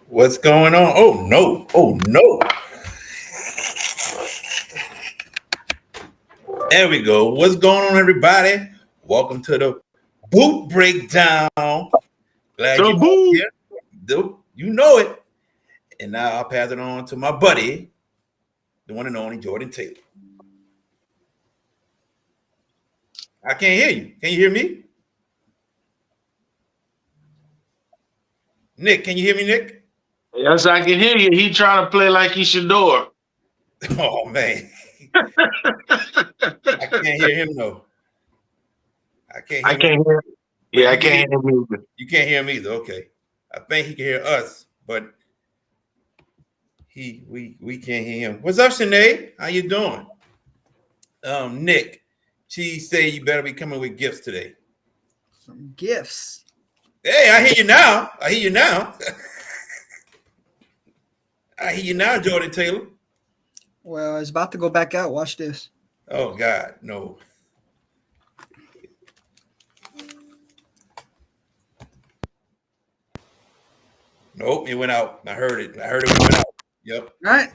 What's going on? Oh no! Oh no! There we go. What's going on, everybody? Welcome to the boot breakdown. Glad The you're all boot. here. You know it. And now I'll pass it on to my buddy, the one and only Jordan Taylor. I can't hear you. Can you hear me? Nick, can you hear me, Nick? Yes, I can hear you. He trying to play like he Shador. Oh man. I can't hear him though. I can't hear him. Yeah, I can't hear him either. You can't hear him either. Okay. I think he can hear us, but we can't hear him. What's up, Sinead? How you doing? Nick, she said you better be coming with gifts today. Some gifts. Hey, I hear you now. I hear you now. I hear you now, Jordan Taylor. Well, it's about to go back out. Watch this. Oh God, no. Nope, it went out. I heard it. I heard it went out. Yep. All right.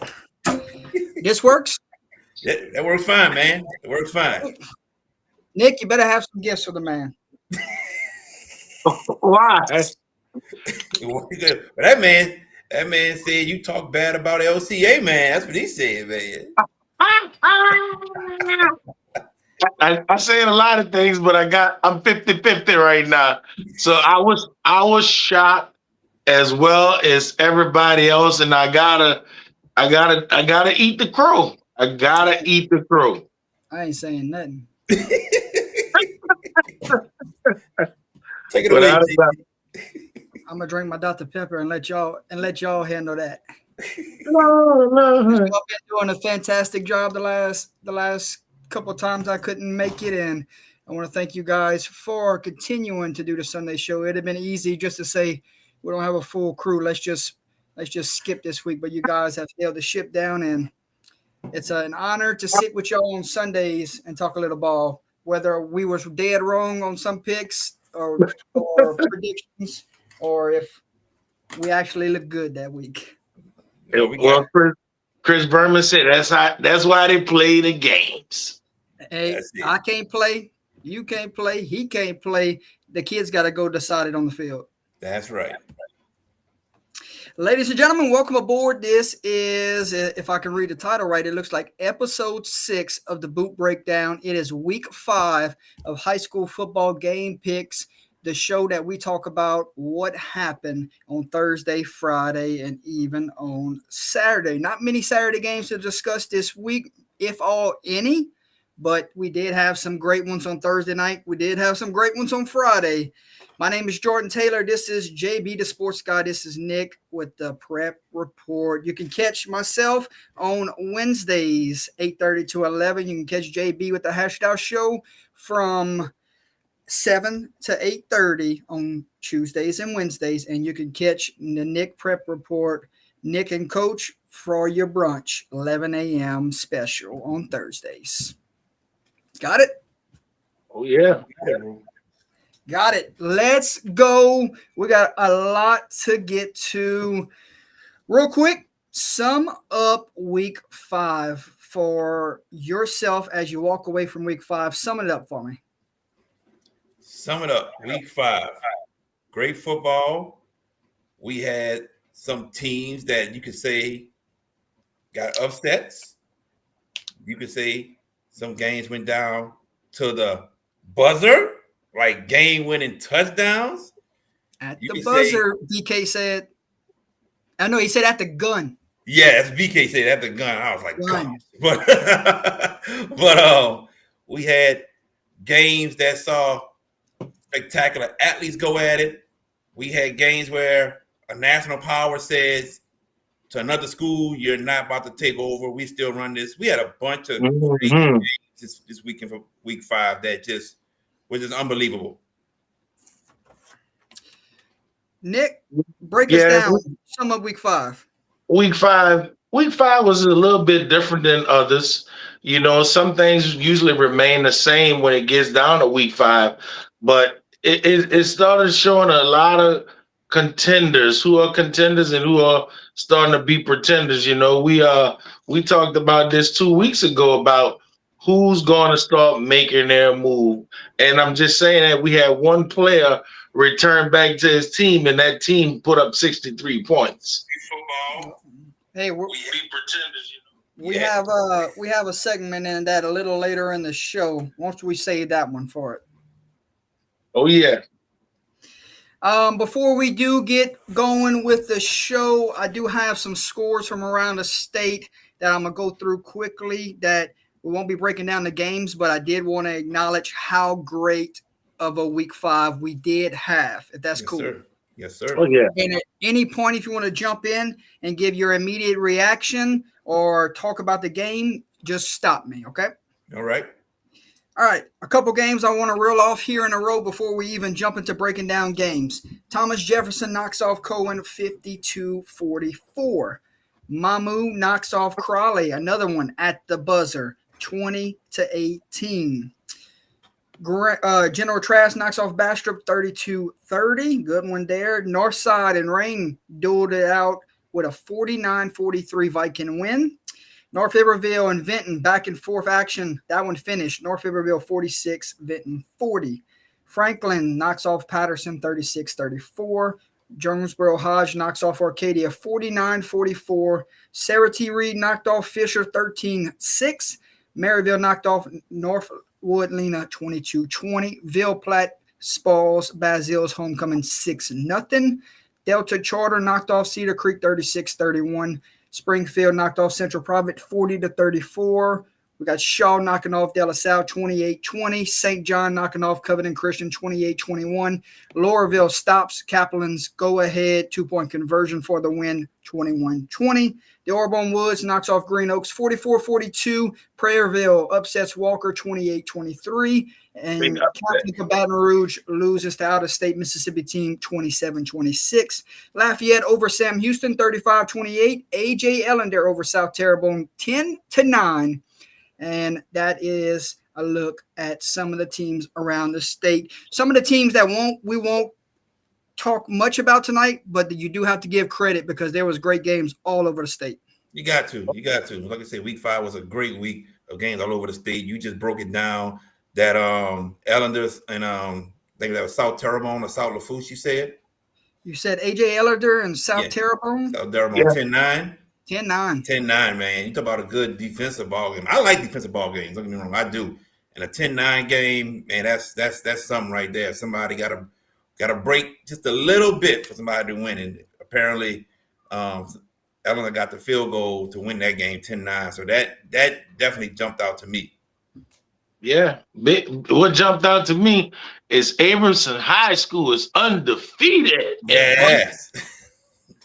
This works. That works fine, man. It works fine. Nick, you better have some gifts for the man. Why? But that man said you talk bad about LCA, man. That's what he said, man. I saying a lot of things, but I'm 50-50 right now. So I was shocked as well as everybody else, and I gotta eat the crow. I gotta eat the crow. I ain't saying nothing. Take it away. I'm gonna drink my Dr. Pepper and let y'all handle that. No. Y'all been doing a fantastic job the last couple of times I couldn't make it, and I want to thank you guys for continuing to do the Sunday show. It'd have been easy just to say we don't have a full crew. Let's just skip this week, but you guys have held the ship down, and it's an honor to sit with y'all on Sundays and talk a little ball. Whether we was dead wrong on some picks or predictions, or if we actually look good that week. Well, Chris Berman said that's why they play the games. Hey, I can't play. You can't play. He can't play. The kids got to go decide it on the field. That's right. Ladies and gentlemen, welcome aboard. This is, if I can read the title right, it looks like episode 6 of the Boot Breakdown. It is week 5 of high school football game picks, the show that we talk about what happened on Thursday, Friday, and even on Saturday. Not many Saturday games to discuss this week, if all any, but we did have some great ones on Thursday night. We did have some great ones on Friday. My name is Jordan Taylor. This is JB, the Sports Guy. This is Nick with the Prep Report. You can catch myself on Wednesdays, 8:30 to 11. You can catch JB with the Hashed Out Show from 7 to 8:30 on Tuesdays and Wednesdays. And you can catch the Nick Prep Report, Nick and Coach, for your brunch, 11 a.m. special on Thursdays. Got it? Oh, yeah. Got it. Let's go. We got a lot to get to. Real quick, sum up week 5 for yourself as you walk away from week 5. Sum it up for me. Sum it up. Week 5. Great football. We had some teams that you could say got upsets. You could say some games went down to the buzzer, like game-winning touchdowns. At You the could say, buzzer, BK said. I know he said at the gun. yeah, as BK said, at the gun. I was like, Gun. God. But we had games that saw spectacular athletes go at it. We had games where a national power says to another school, "You're not about to take over. We still run this." We had a bunch of great Mhm. games this weekend for week 5 that just was just unbelievable. Nick, break us Yeah, down. Sum up week 5. Week 5. Week 5 was a little bit different than others. You know, some things usually remain the same when it gets down to week 5, but it started showing a lot of contenders who are contenders and who are starting to be pretenders. You know, we talked about this 2 weeks ago about who's going to start making their move, and I'm just saying that we had one player return back to his team, and that team put up 63 points. Football, Hey, We be pretenders, you know. we have a segment in that a little later in the show. Once we save that one for it. Oh yeah. Before we do get going with the show, I do have some scores from around the state that I'm gonna go through quickly. That we won't be breaking down the games, but I did want to acknowledge how great of a week 5 we did have. If that's yes, cool. sir. Yes, sir. Oh yeah. And at any point, if you want to jump in and give your immediate reaction or talk about the game, just stop me, okay? All right. All right, a couple games I want to reel off here in a row before we even jump into breaking down games. Thomas Jefferson knocks off Cohen 52-44. Mamu knocks off Crawley, another one at the buzzer, 20-18. General Trask knocks off Bastrop 32-30. Good one there. Northside and Rain dueled it out with a 49-43 Viking win. North Iberville and Vinton back and forth action. That one finished. North Iberville 46, Vinton 40. Franklin knocks off Patterson 36-34. Jonesboro Hodge knocks off Arcadia 49-44. Sarah T. Reed knocked off Fisher 13-6. Maryville knocked off Northwood Lena 22-20. Ville Platte Spalls Bazille's homecoming 6-0. Delta Charter knocked off Cedar Creek 36-31. Springfield knocked off Central Providence 40-34. We got Shaw knocking off De La Salle 28-20. St. John knocking off Covington Christian 28-21. Laurelville stops Kaplan's go-ahead 2-point conversion for the win 21-20. The Audubon Woods knocks off Green Oaks 44-42. Prairieville upsets Walker 28-23. And Catholic of Baton Rouge loses to out-of-state Mississippi team 27-26. Lafayette over Sam Houston 35-28. A.J. Ellender over South Terrebonne 10-9. And that is a look at some of the teams around the state. Some of the teams that we won't talk much about tonight, but you do have to give credit because there was great games all over the state. You got to. Like I said, week 5 was a great week of games all over the state. You just broke it down. That Ellender's and I think that was South Terrebonne or South Lafourche, you said? You said A.J. Ellender and South Terrebonne? South Terrebonne 10-9. 10-9. 10-9, man. You talk about a good defensive ball game. I like defensive ball games. Don't get me wrong, I do. And a 10-9 game, man, that's something right there. Somebody got to break just a little bit for somebody to win. And apparently, Ellender got the field goal to win that game 10-9. So that definitely jumped out to me. Yeah. What jumped out to me is Abramson High School is undefeated. Yes.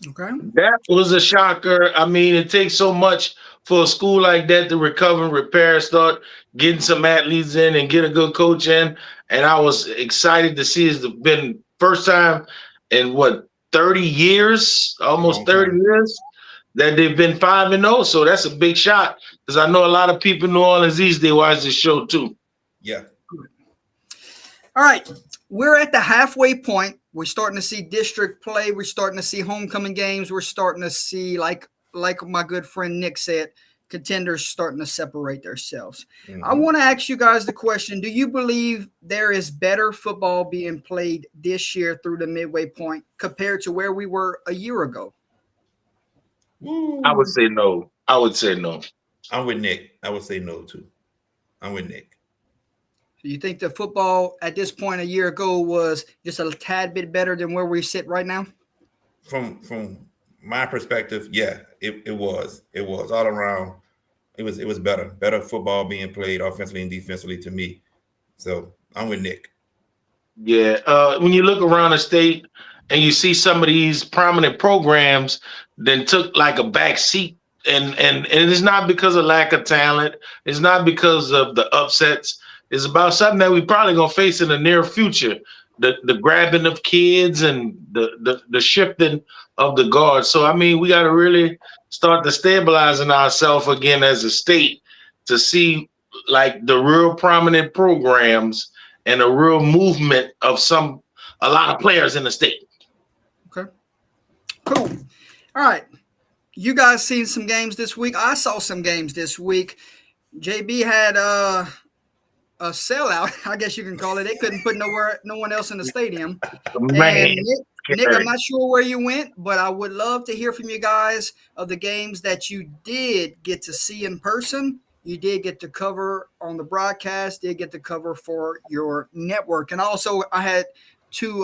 Okay. That was a shocker. I mean, it takes so much for a school like that to recover and repair, start getting some athletes in and get a good coach in. And I was excited to see it's been first time in 30 years, almost 30 years, that they've been 5-0. So that's a big shot because I know a lot of people in New Orleans East, they watch this show too. Yeah. All right. We're at the halfway point. We're starting to see district play. We're starting to see homecoming games. We're starting to see, like my good friend Nick said, contenders starting to separate themselves. Mhm. I want to ask you guys the question: do you believe there is better football being played this year through the midway point compared to where we were a year ago? I would say no. I would say no. I'm with Nick. I would say no too. I'm with Nick. Do you think the football at this point a year ago was just a tad bit better than where we sit right now? From my perspective, yeah, it was all around. It was better football being played offensively and defensively to me. So I'm with Nick. Yeah. When you look around the state and you see some of these prominent programs then took like a back seat, and it's not because of lack of talent. It's not because of the upsets. It's about something that we probably gonna face in the near future. The grabbing of kids and the shifting of the guards. So I mean, we got to really start to stabilizing ourselves again as a state to see like the real prominent programs and a real movement of a lot of players in the state. Okay. Cool. All right. You guys seen some games this week? I saw some games this week. JB had a sellout, I guess you can call it. They couldn't put no one else in the stadium. Man, And Nick, I'm not sure where you went, but I would love to hear from you guys of the games that you did get to see in person. You did get to cover on the broadcast, did get to cover for your network. And also I had two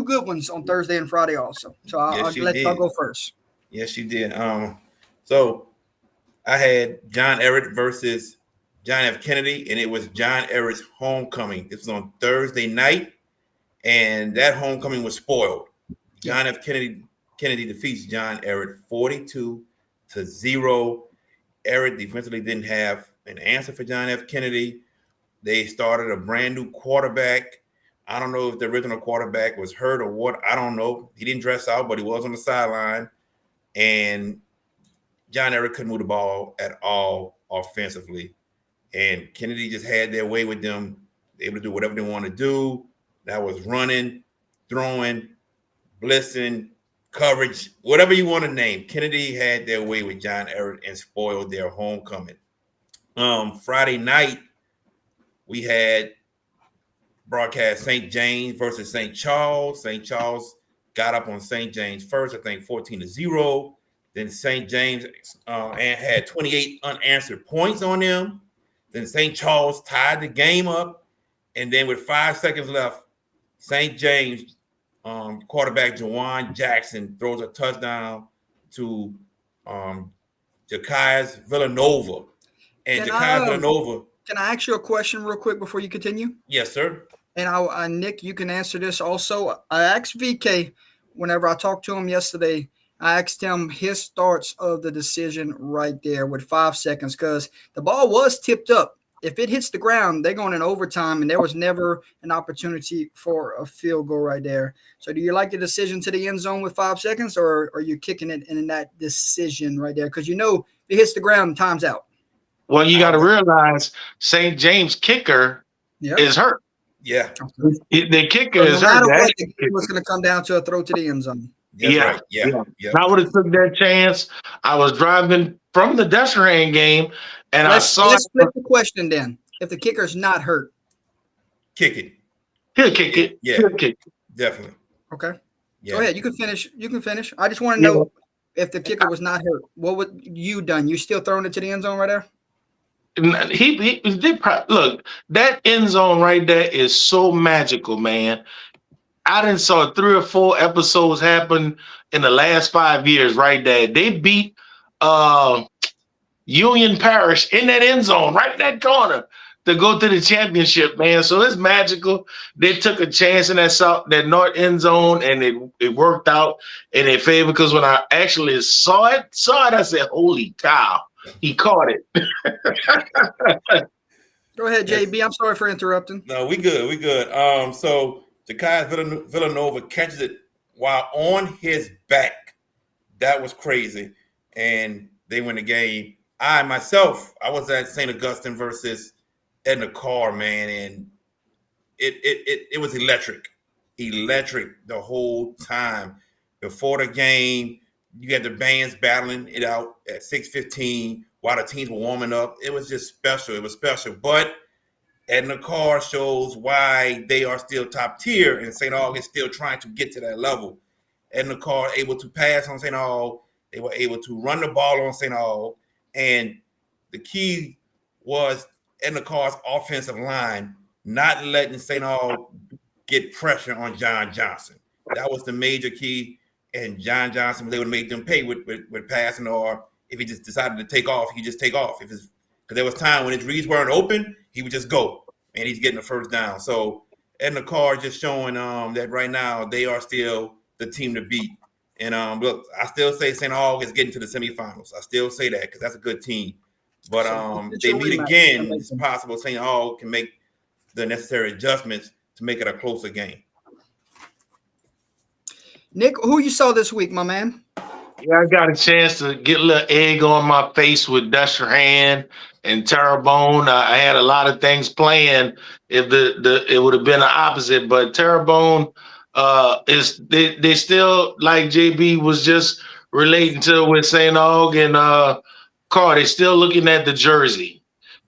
good ones on Thursday and Friday also. So I'll let y'all go first. Yes, you did. So I had John Ehret versus John F. Kennedy, and it was John Ehret's homecoming. It was on Thursday night, and that homecoming was spoiled. John F. Kennedy defeats John Ehret 42-0. Ehret defensively didn't have an answer for John F. Kennedy. They started a brand new quarterback. I don't know if the original quarterback was hurt or what. I don't know. He didn't dress out, but he was on the sideline. And John Ehret couldn't move the ball at all offensively. And Kennedy just had their way with them, able to do whatever they want to do. That was running, throwing, blitzing, coverage, whatever you want to name. Kennedy had their way with John Ehret and spoiled their homecoming. Friday night, we had broadcast St. James versus St. Charles. St. Charles got up on St. James first, I think 14-0. Then St. James had 28 unanswered points on them. Then St. Charles tied the game up. And then with 5 seconds left, St. James quarterback Jawan Jackson throws a touchdown to Ja'Kias Villanova. And Ja'Kias Villanova. Can I ask you a question real quick before you continue? Yes, sir. And Nick, you can answer this also. I asked VK whenever I talked to him yesterday, I asked him his thoughts of the decision right there with 5 seconds because the ball was tipped up. If it hits the ground, they're going in overtime, and there was never an opportunity for a field goal right there. So do you like the decision to the end zone with 5 seconds, or are you kicking it in that decision right there? Because if it hits the ground, time's out. Well, you got to realize St. James kicker is hurt. Yeah. The kicker is hurt. It was going to come down to a throw to the end zone. Right. Yeah. I would have took that chance. I was driving from the Destrehan game, and let's flip the question then. If the kicker's not hurt, kick it. He'll kick it. Yeah, he'll kick it. Definitely. Okay. Yeah. Go ahead. You can finish. I just want to know if the kicker was not hurt, what would you done? You still throwing it to the end zone right there? Look, that end zone right there is so magical, man. I done saw 3 or 4 episodes happen in the last 5 years right there. They beat Union Parish in that end zone, right in that corner, to go to the championship, man. So it's magical. They took a chance in that north end zone, and it worked out in their favor. Because when I actually saw it, I said, "Holy cow, he caught it." Go ahead, JB. I'm sorry for interrupting. No, we good. So Ja'Kias Villanova catches it while on his back. That was crazy, and they win the game. I was at St. Augustine versus Edna Carr, man, and it was electric the whole time. Before the game, you had the bands battling it out at 6:15 while the teams were warming up. It was just special. It was special. But Edna Carr shows why they are still top tier, and St. Aug is still trying to get to that level. Edna Carr able to pass on St. Aug. They were able to run the ball on St. Aug. And the key was Edna Carr's offensive line not letting St. Aug get pressure on John Johnson. That was the major key. And John Johnson was able to make them pay with passing, or if he just decided to take off, he just take off. Because there was time when his reads weren't open, he would just go, and he's getting the first down. So Edna Carr just showing that right now they are still the team to beat. And look, I still say St. Aug is getting to the semifinals. I still say that because that's a good team. But they meet again. It's possible St. Aug can make the necessary adjustments to make it a closer game. Nick, who you saw this week, my man? Yeah, I got a chance to get a little egg on my face with Destrehan and Terrebonne. I had a lot of things planned if it would have been the opposite, but Terrebonne they still, like JB was just relating to with St. Aug and Carr, they're still looking at the jersey.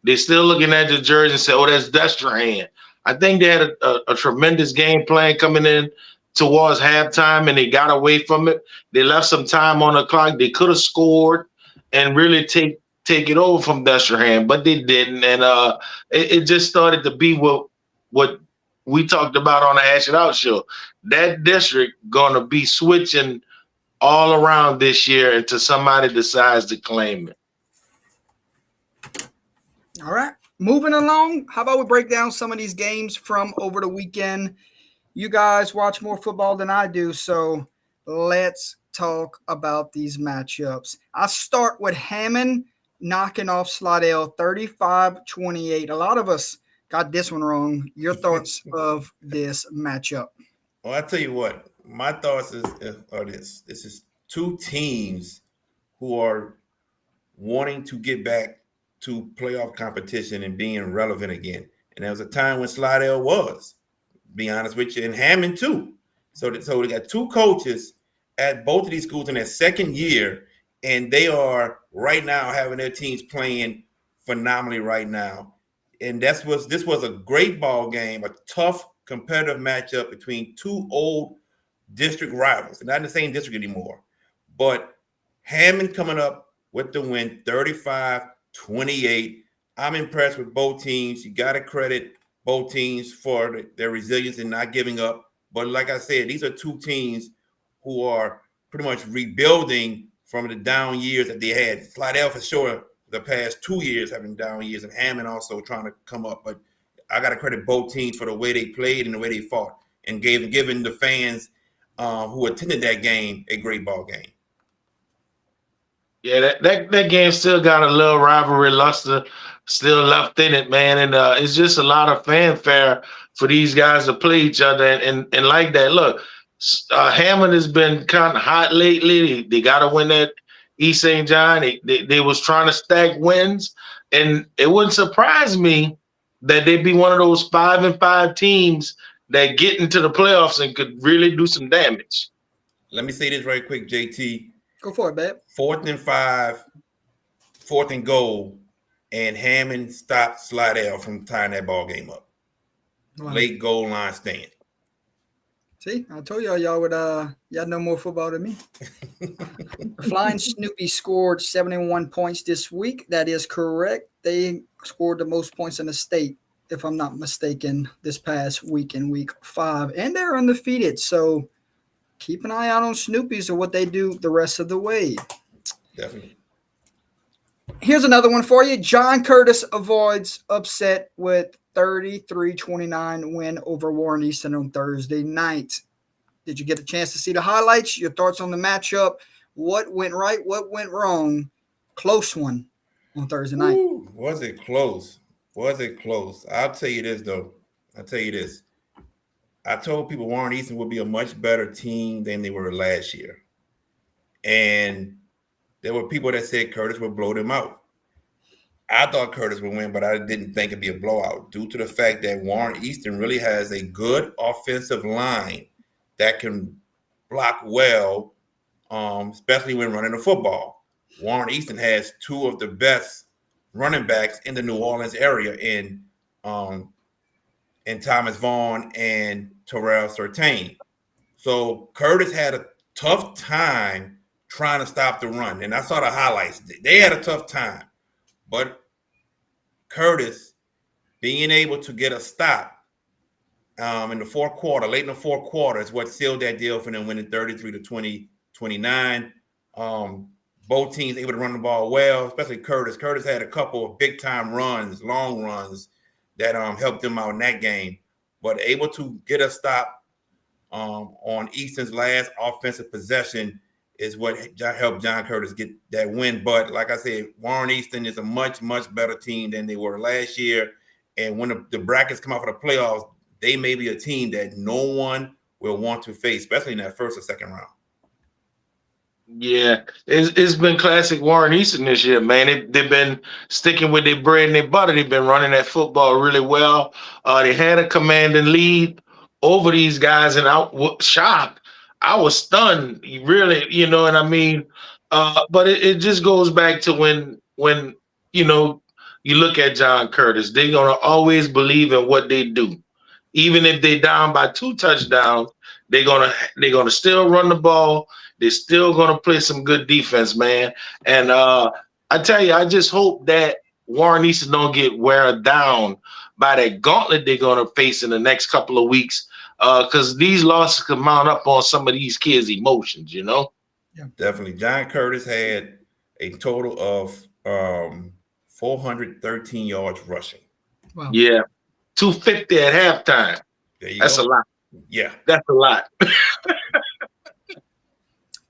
They're still looking at the jersey and say, oh, that's Destrehan. I think they had a tremendous game plan coming in towards halftime, and they got away from it. They left some time on the clock. They could have scored and really take it over from Destrehan, but they didn't. And it just started to be what we talked about on the Hash It Out show. That district going to be switching all around this year until somebody decides to claim it. All right. Moving along, how about we break down some of these games from over the weekend? You guys watch more football than I do, so let's talk about these matchups. I start with Hammond knocking off Slidell 35-28. A lot of us got this one wrong. Your thoughts of this matchup? Well, I tell you what, my thoughts are this. This is two teams who are wanting to get back to playoff competition and being relevant again. And there was a time when Slidell was, to be honest with you, and Hammond too. So we got two coaches at both of these schools in their second year, and they are right now having their teams playing phenomenally right now. And this was a great ball game, a tough competitive matchup between two old district rivals. They're not in the same district anymore. But Hammond coming up with the win, 35-28. I'm impressed with both teams. You got to credit both teams for their resilience and not giving up. But like I said, these are two teams who are pretty much rebuilding from the down years that they had. Slidell for sure the past 2 years having down years, and Hammond also trying to come up. But I got to credit both teams for the way they played and the way they fought, and giving the fans who attended that game a great ball game. Yeah, that game still got a little rivalry luster still left in it, man. And it's just a lot of fanfare for these guys to play each other. And like that, look, Hammond has been kind of hot lately. They got to win that East St. John. They was trying to stack wins. And it wouldn't surprise me that they'd be one of those 5-5 teams that get into the playoffs and could really do some damage. Let me say this right quick, JT. Go for it, babe. 4th and 5, 4th and goal, and Hammond stopped Slidell from tying that ball game up. Wow. Late goal line stand. See, I told y'all would y'all know more football than me. Flying Snoopy scored 71 points this week. That is correct. They scored the most points in the state, if I'm not mistaken, this past week in week 5. And they're undefeated. So keep an eye out on Snoopy's and what they do the rest of the way. Definitely. Here's another one for you. John Curtis avoids upset with 33-29 win over Warren Easton on Thursday night. Did you get a chance to see the highlights? Your thoughts on the matchup? What went right? What went wrong? Close one on Thursday night. Ooh, was it close? Was it close? I'll tell you this, though. I told people Warren Easton would be a much better team than they were last year. And there were people that said Curtis would blow them out. I thought Curtis would win, but I didn't think it'd be a blowout due to the fact that Warren Easton really has a good offensive line that can block well, especially when running the football. Warren Easton has two of the best running backs in the New Orleans area in Thomas Vaughn and Terrell Surtain. So Curtis had a tough time trying to stop the run. And I saw the highlights. They had a tough time. But Curtis being able to get a stop in the fourth quarter, late in the fourth quarter, is what sealed that deal for them, winning 33 to 29. Both teams able to run the ball well, especially Curtis. Curtis had a couple of big-time runs, long runs, that helped them out in that game. But able to get a stop on Easton's last offensive possession is what helped John Curtis get that win. But like I said, Warren Easton is a much, much better team than they were last year. And when the brackets come out for the playoffs, they may be a team that no one will want to face, especially in that first or second round. Yeah, it's been classic Warren Easton this year, man. They've been sticking with their bread and their butter. They've been running that football really well. They had a commanding lead over these guys, and I was shocked. I was stunned, really, and I mean, but it just goes back to when you look at John Curtis, they're gonna always believe in what they do. Even if they're down by 2 touchdowns, they're gonna still run the ball. They're still gonna play some good defense, man. And I tell you, I just hope that Warren Easton don't get wear down by that gauntlet they're gonna face in the next couple of weeks. Because these losses can mount up on some of these kids' emotions, Yeah, definitely. John Curtis had a total of 413 yards rushing. Wow. Yeah, 250 at halftime. That's a lot. Yeah, that's a lot.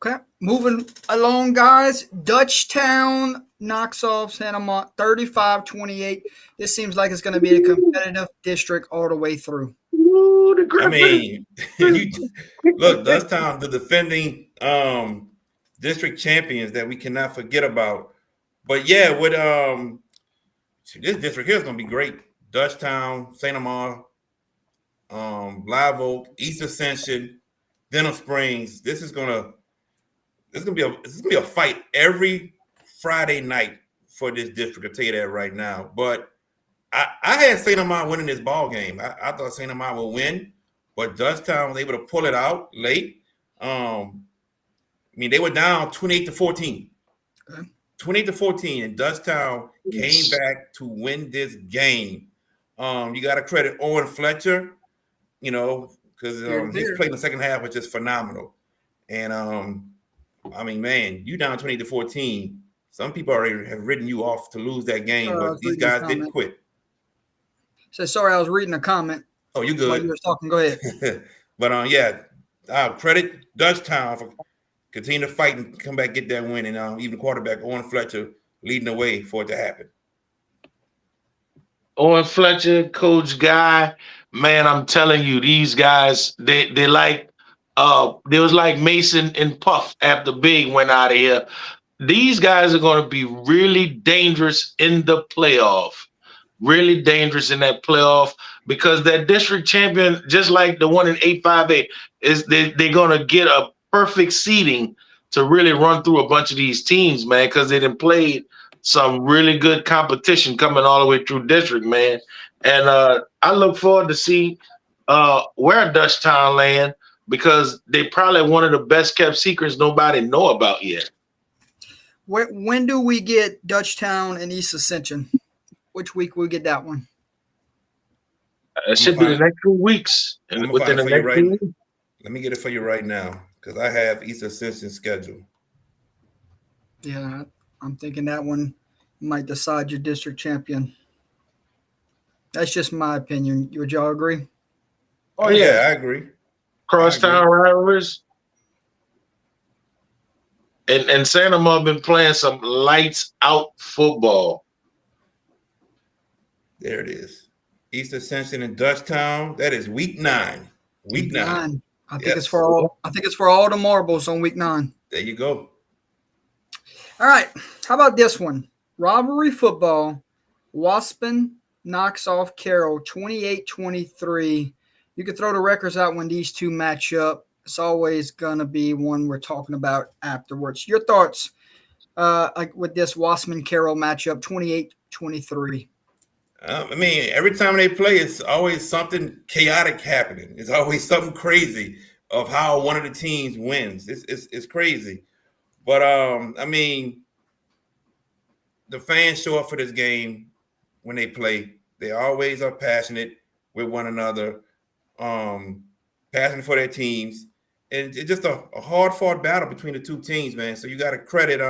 Okay, moving along, guys. Dutchtown knocks off Santa Monica 35-28. This seems like it's going to be a competitive district all the way through. Ooh, I mean, look, Dutchtown, the defending district champions that we cannot forget about. But yeah, with this district here is going to be great. Dutchtown, St. Amar, Live Oak, East Ascension, Denham Springs. This is gonna be a fight every Friday night for this district. I'll tell you that right now. But I had St. Amar winning this ball game. I thought St. Amar would win, but Dutchtown was able to pull it out late. I mean, they were down 28-14. Okay. 28-14, and Dutchtown came back to win this game. You got to credit Owen Fletcher, because his play in the second half was just phenomenal. And I mean, man, you down 20-14. Some people already have written you off to lose that game, but these guys didn't quit. So sorry, I was reading a comment. Oh, you good? While you were talking, go ahead. But yeah, credit Dutchtown for continue to fight and come back get that win, and even quarterback Owen Fletcher leading the way for it to happen. Owen Fletcher, Coach Guy, man, I'm telling you, these guys, they like they was like Mason and Puff after Big went out of here. These guys are going to be really dangerous in the playoff. Really dangerous in that playoff, because that district champion, just like the one in 858, is they're going to get a perfect seeding to really run through a bunch of these teams, man, because they done played some really good competition coming all the way through district, man. And I look forward to see where Dutchtown land, because they probably one of the best kept secrets nobody know about yet. When do we get Dutchtown and East Ascension? Which week will we get that one? It should be the next 2 weeks. And within the next 2 weeks. Let me get it for you right now, because I have East Ascension scheduled. Yeah, I'm thinking that one might decide your district champion. That's just my opinion. Would y'all agree? Oh yeah, I agree. Crosstown rivalries. And Santa Monica been playing some lights out football. There it is. East Ascension and Dutchtown. That is week 9. Week 9. I think it's for all the marbles on week 9. There you go. All right. How about this one? Rivalry football. Waspin knocks off Carroll 28-23. You can throw the records out when these two match up. It's always going to be one we're talking about afterwards. Your thoughts, like with this Wasserman Carroll matchup, 28-23. I mean, every time they play, it's always something chaotic happening. It's always something crazy of how one of the teams wins. It's crazy, but I mean, the fans show up for this game when they play. They always are passionate with one another, passionate for their teams, and it's just a hard fought battle between the two teams, man. So you got to credit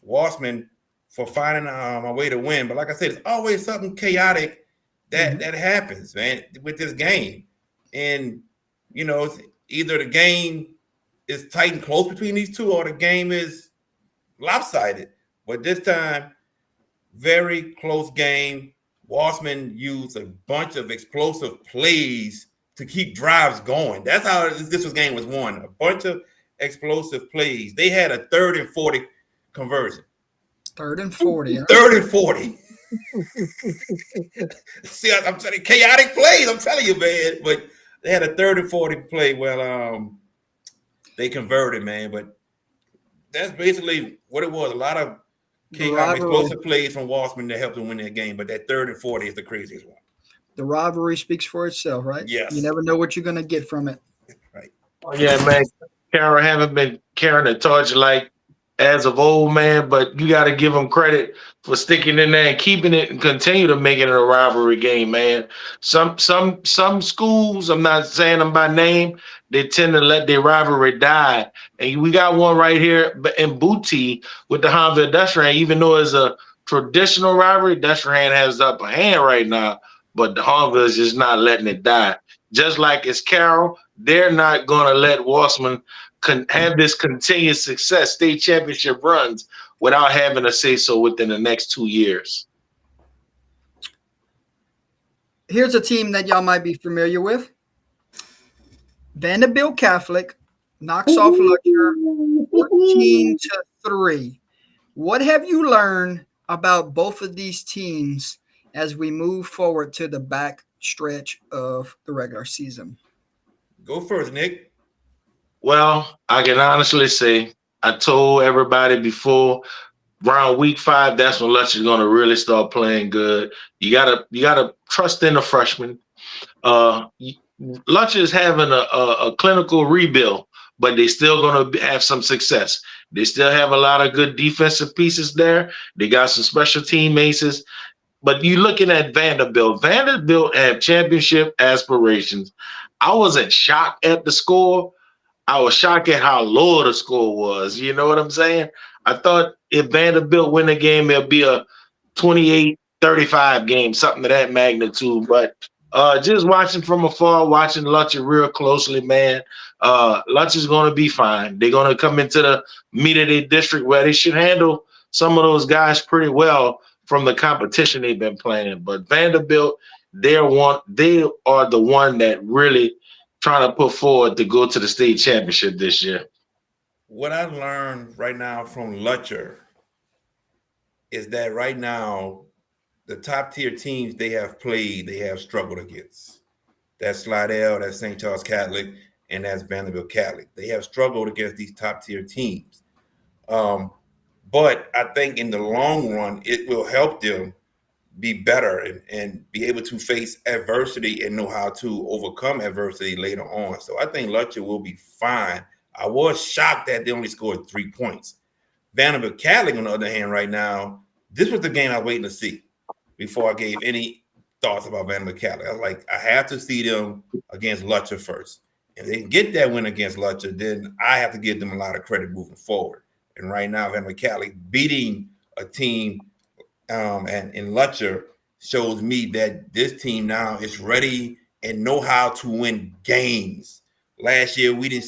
Wassman for finding a way to win. But like I said, it's always something chaotic that happens, man, with this game. And, you know, it's either the game is tight and close between these two or the game is lopsided. But this time, very close game. Wassman used a bunch of explosive plays to keep drives going. That's how this game was won. A bunch of explosive plays. They had a 3rd and 40 conversion. 3rd and 40. 3rd and 40. See, I'm telling you, chaotic plays. I'm telling you, man. But they had a 3rd and 40 play. Well, they converted, man. But that's basically what it was. A lot of chaotic explosive plays from Wassman that helped them win that game. But that 3rd and 40 is the craziest one. The rivalry speaks for itself, right? Yes. You never know what you're going to get from it. Right. Oh, yeah, man. Carroll haven't been carrying the torch like as of old, man, but you got to give them credit for sticking in there and keeping it and continue to make it a rivalry game, man. Some schools, I'm not saying them by name, they tend to let their rivalry die. And we got one right here in Booty with the Hanville Dutchran. Even though it's a traditional rivalry, Dutchran has the upper hand right now, but the Hanville is just not letting it die. Just like it's Carroll, they're not going to let Wassman have this continuous success, state championship runs, without having to say so within the next 2 years. Here's a team that y'all might be familiar with. Vanderbilt Catholic knocks off Lutcher 14-3. What have you learned about both of these teams as we move forward to the back stretch of the regular season? Go first, Nick. Well, I can honestly say I told everybody before around week 5, that's when Lutcher's going to really start playing good. You gotta trust in the freshmen. Lutcher's having a clinical rebuild, but they still going to have some success. They still have a lot of good defensive pieces there. They got some special team aces. But you looking at Vanderbilt. Vanderbilt have championship aspirations. I wasn't shocked at the score. I was shocked at how low the score was. You know what I'm saying? I thought if Vanderbilt win the game, it'll be a 28-35 game, something of that magnitude. But just watching from afar, watching Lutcher real closely, man, Lutcher's going to be fine. They're going to come into the meat of their district where they should handle some of those guys pretty well from the competition they've been playing. But Vanderbilt, they are the one that really trying to put forward to go to the state championship this year. What I learned right now from Lutcher is that right now, the top tier teams they have played, they have struggled against. That's Slidell, that's St. Charles Catholic, and that's Vanderbilt Catholic. They have struggled against these top tier teams. But I think in the long run, it will help them be better and be able to face adversity and know how to overcome adversity later on. So I think Lutcher will be fine. I was shocked that they only scored 3 points. Vanderbilt Catholic, on the other hand, right now, this was the game I was waiting to see before I gave any thoughts about Vanderbilt Catholic. I was like, I have to see them against Lutcher first. If they can get that win against Lutcher, then I have to give them a lot of credit moving forward. And right now, Vanderbilt Catholic beating a team and in Lutcher shows me that this team now is ready and know how to win games. Last year, we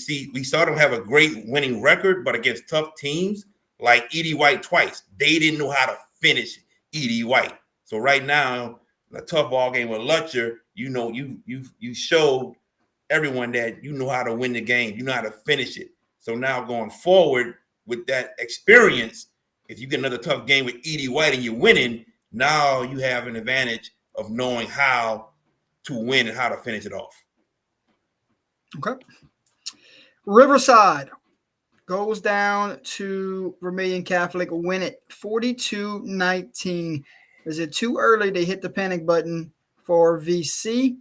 saw them have a great winning record, but against tough teams like Edie White twice, they didn't know how to finish Edie White. So right now, in a tough ball game with Lutcher, you know, you showed everyone that you know how to win the game, you know how to finish it. So now going forward with that experience, if you get another tough game with Edie White and you're winning, now you have an advantage of knowing how to win and how to finish it off. Okay. Riverside goes down to Vermilion Catholic. Win it 42-19. Is it too early to hit the panic button for VC?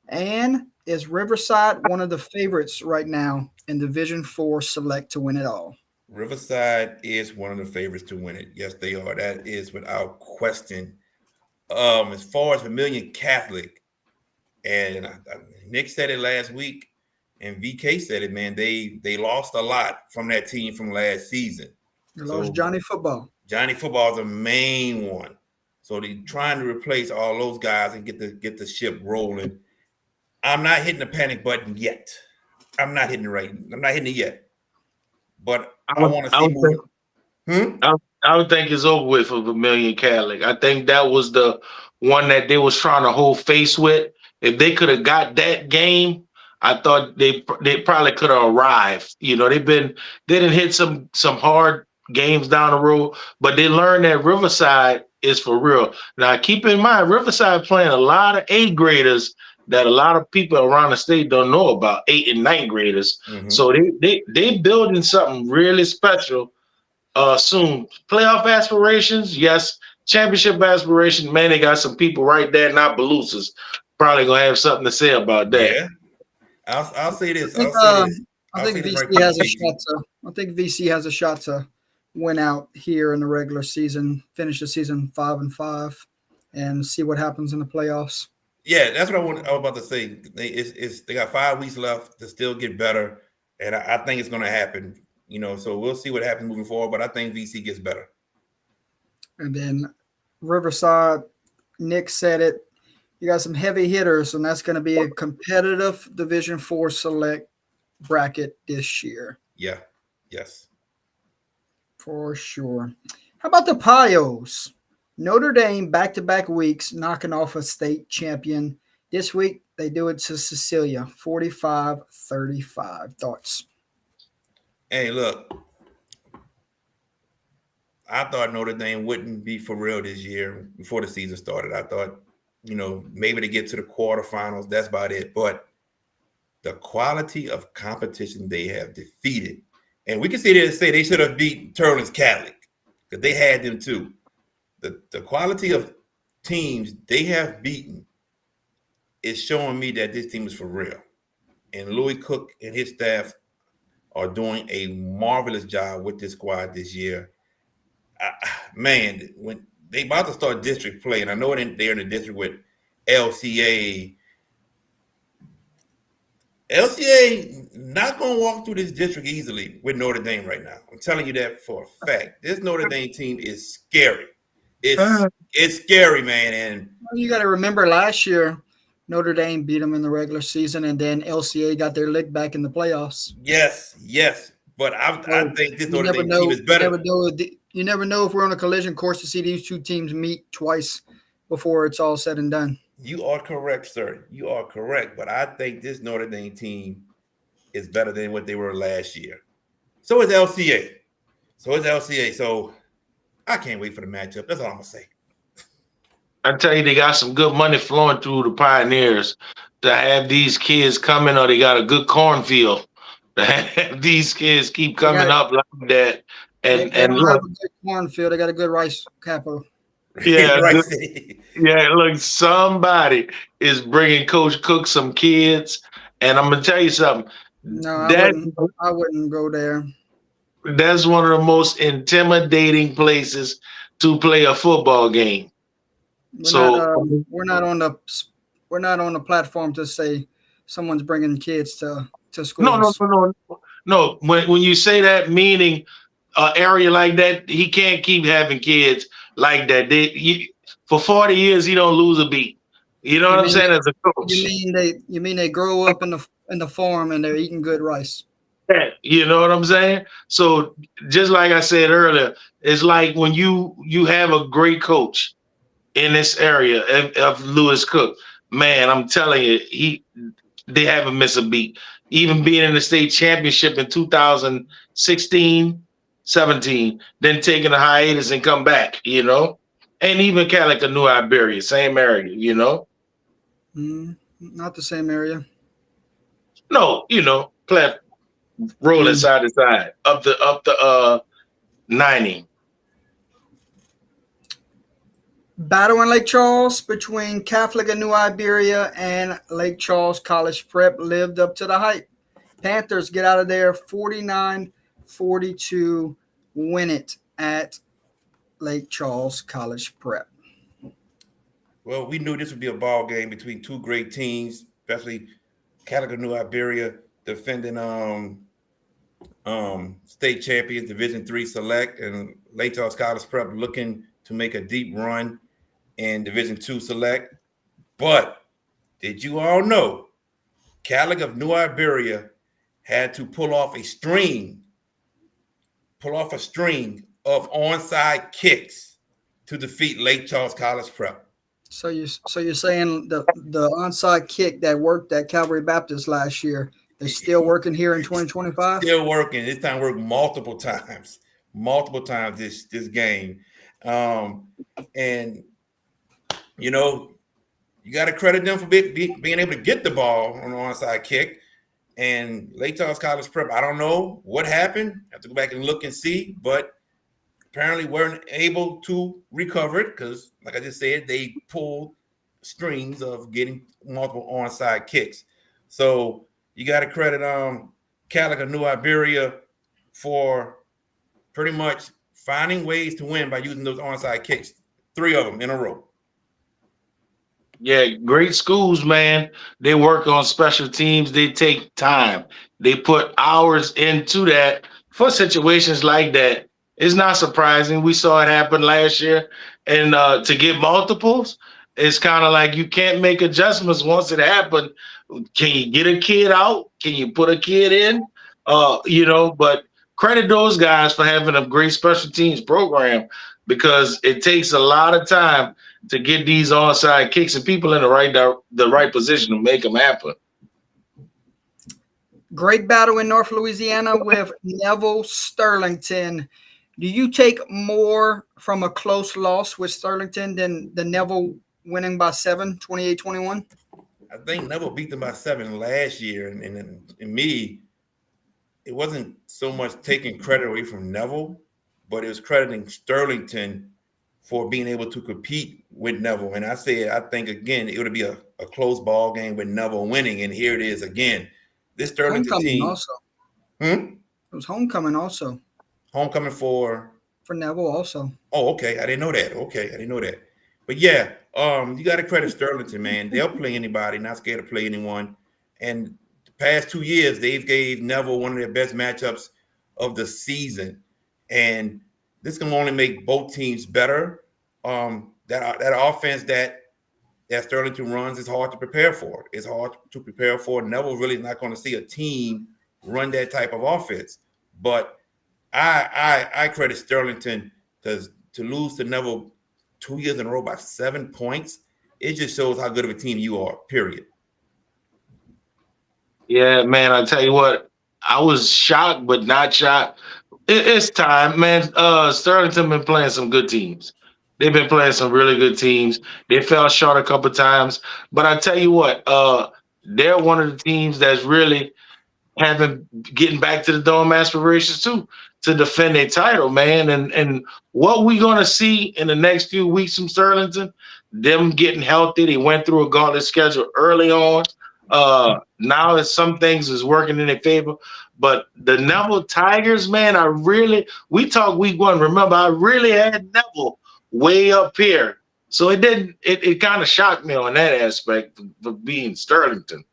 And is Riverside one of the favorites right now in Division 4 Select to win it all? Riverside is one of the favorites to win it. Yes, they are. That is without question. As far as Vermilion Catholic, and Nick said it last week, and VK said it, man, they lost a lot from that team from last season. They lost Johnny Football. Johnny Football is the main one. So they're trying to replace all those guys and get the ship rolling. I'm not hitting the panic button yet. I'm not hitting it yet. But I want to see more. I would think it's over with for Vermilion Catholic. I think that was the one that they was trying to hold face with. If they could have got that game, I thought they probably could have arrived. You know, they didn't hit some hard games down the road, but they learned that Riverside is for real. Now, keep in mind, Riverside playing a lot of 8th graders that a lot of people around the state don't know about, 8th and 9th graders. Mm-hmm. So they building something really special soon. Playoff aspirations, yes. Championship aspirations, man, they got some people right there, not Belusas, probably going to have something to say about that. Yeah. I'll say this. I think VC has a shot I think VC has a shot to win out here in the regular season, finish the season 5-5, and see what happens in the playoffs. Yeah, that's what I was about to say. They got 5 weeks left to still get better, and I think it's going to happen. You know, so we'll see what happens moving forward. But I think VC gets better. And then Riverside, Nick said it. You got some heavy hitters, and that's going to be a competitive Division 4 Select bracket this year. Yeah. Yes. For sure. How about the Pios? Notre Dame back-to-back weeks knocking off a state champion. This week, they do it to Cecilia, 45-35. Thoughts? Hey, look. I thought Notre Dame wouldn't be for real this year before the season started. I thought, you know, maybe to get to the quarterfinals, that's about it. But the quality of competition they have defeated, and we can sit there and say they should have beat Turlings Catholic because they had them too. The quality of teams they have beaten is showing me that this team is for real. And Louis Cook and his staff are doing a marvelous job with this squad this year. Man, when they about to start district play, and I know they're in the district with LCA. LCA not going to walk through this district easily with Notre Dame right now. I'm telling you that for a fact. This Notre Dame team is scary. It's scary, man. And you got to remember last year, Notre Dame beat them in the regular season, and then LCA got their lick back in the playoffs. Yes. But I think this Notre Dame team is better. You never know if we're on a collision course to see these two teams meet twice before it's all said and done. You are correct, sir. You are correct. But I think this Notre Dame team is better than what they were last year. So is LCA. So I can't wait for the matchup. That's all I'm going to say. I tell you, they got some good money flowing through the Pioneers to have these kids coming, or they got a good cornfield to have these kids keep coming up like that. And have a good cornfield. They got a good rice capital. Yeah, look, somebody is bringing Coach Cook some kids, and I'm gonna tell you something. No, I wouldn't go there. That's one of the most intimidating places to play a football game. We're not on the platform to say someone's bringing kids to schools. No. When you say that, meaning an area like that, he can't keep having kids like that. For 40 years, he don't lose a beat. You know what I'm saying? As a coach, you mean they grow up in the farm and they're eating good rice? Yeah, you know what I'm saying? So just like I said earlier, it's like when you have a great coach in this area of Louis Cook, man, I'm telling you, they haven't missed a beat. Even being in the state championship in 2016, 17, then taking a hiatus and come back, you know? And even Calico, New Iberia, same area, you know? Not the same area. No, platform. rolling side to side up the 90. Battle in Lake Charles between Catholic and New Iberia and Lake Charles College Prep lived up to the hype. Panthers get out of there 49-42, win it at Lake Charles College Prep. Well, we knew this would be a ball game between two great teams, especially Catholic and New Iberia defending state champions, Division III Select, and Lake Charles College Prep looking to make a deep run in Division II Select. But did you all know Catholic of New Iberia had to pull off a string of onside kicks to defeat Lake Charles College Prep? So you're saying the onside kick that worked at Calvary Baptist last year, they're still working here in 2025? Still working. This time worked multiple times this game. And you know, you got to credit them for being able to get the ball on the onside kick. And Lake Charles College Prep, I don't know what happened. I have to go back and look and see, but apparently weren't able to recover it because, like I just said, they pulled strings of getting multiple onside kicks. So you got to credit Catholic of New Iberia for pretty much finding ways to win by using those onside kicks, 3 of them in a row. Yeah, great schools, man. They work on special teams. They take time. They put hours into that for situations like that. It's not surprising. We saw it happen last year. And to get multiples, it's kind of like you can't make adjustments once it happened. Can you get a kid out? Can you put a kid in? But credit those guys for having a great special teams program because it takes a lot of time to get these onside kicks and people in the right position to make them happen. Great battle in North Louisiana with Neville Sterlington. Do you take more from a close loss with Sterlington than the Neville winning by 7, 28-21? I think Neville beat them by 7 last year. And in me, it wasn't so much taking credit away from Neville, but it was crediting Sterlington for being able to compete with Neville. And I think, again, it would be a close ball game with Neville winning. And here it is again. This Sterlington team. Also. It was homecoming also. Homecoming for Neville also. Oh, okay. I didn't know that. But yeah, you got to credit Sterlington, man. They'll play anybody, not scared to play anyone. And the past 2 years, they've gave Neville one of their best matchups of the season. And this can only make both teams better. That offense that Sterlington runs is hard to prepare for. It's hard to prepare for. Neville really is not going to see a team run that type of offense. But I credit Sterlington because to lose to Neville 2 years in a row by 7 points, it just shows how good of a team you are, period. Yeah, man, I tell you what, I was shocked, but not shocked. It's time, man. Sterlington been playing some good teams. They've been playing some really good teams. They fell short a couple times, but I tell you what, they're one of the teams that's really getting back to the Dome aspirations too, to defend their title, man. And what we gonna see in the next few weeks from Sterlington, them getting healthy. They went through a gauntlet schedule early on. Now that some things is working in their favor. But the Neville Tigers, man, we talked week 1. Remember, I really had Neville way up here. So it kind of shocked me on that aspect for being Sterlington.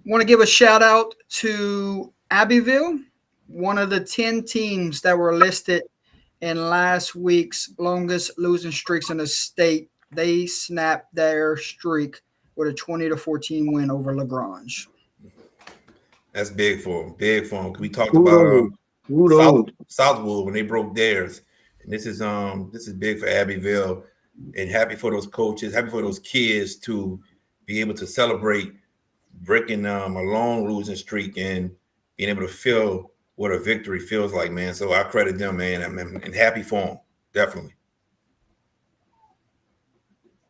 Want to give a shout out to Abbeville, one of the 10 teams that were listed in last week's longest losing streaks in the state. They snapped their streak with a 20-14 win over LaGrange. That's big for them. We talked about Southwood when they broke theirs, and this is big for Abbeville, and happy for those coaches, happy for those kids to be able to celebrate breaking a long losing streak and being able to feel what a victory feels like, man. So I credit them, man, and happy for them, definitely.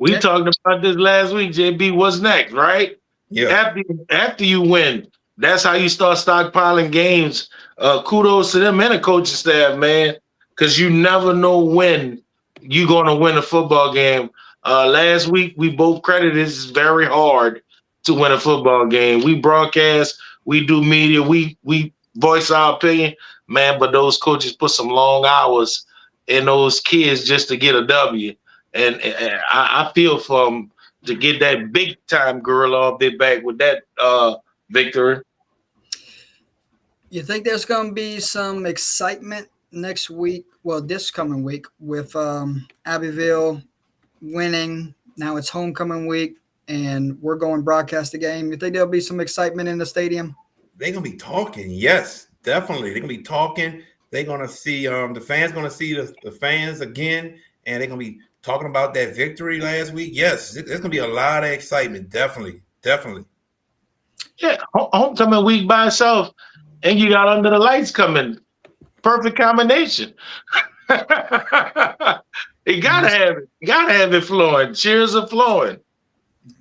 We talked about this last week, JB. What's next, right? Yeah. After you win, that's how you start stockpiling games. Kudos to them and the coaching staff, man, because you never know when you're gonna win a football game. Last week we both credited it's very hard to win a football game. We broadcast, we do media, we voice our opinion, man. But those coaches put some long hours in those kids just to get a W, and I feel for them to get that big time gorilla off their back with that victory. You think there's going to be some excitement next week? Well, this coming week with Abbeville winning. Now it's homecoming week, and we're going to broadcast the game. You think there'll be some excitement in the stadium? They're gonna be talking. Yes, definitely. They're gonna be talking. They're gonna see the fans gonna see the fans again, and they're gonna be talking about that victory last week. Yes, there's gonna be a lot of excitement. Definitely, definitely. Yeah, homecoming week by itself, and you got under the lights coming. Perfect combination. You gotta have it. You gotta have it flowing. Cheers are flowing.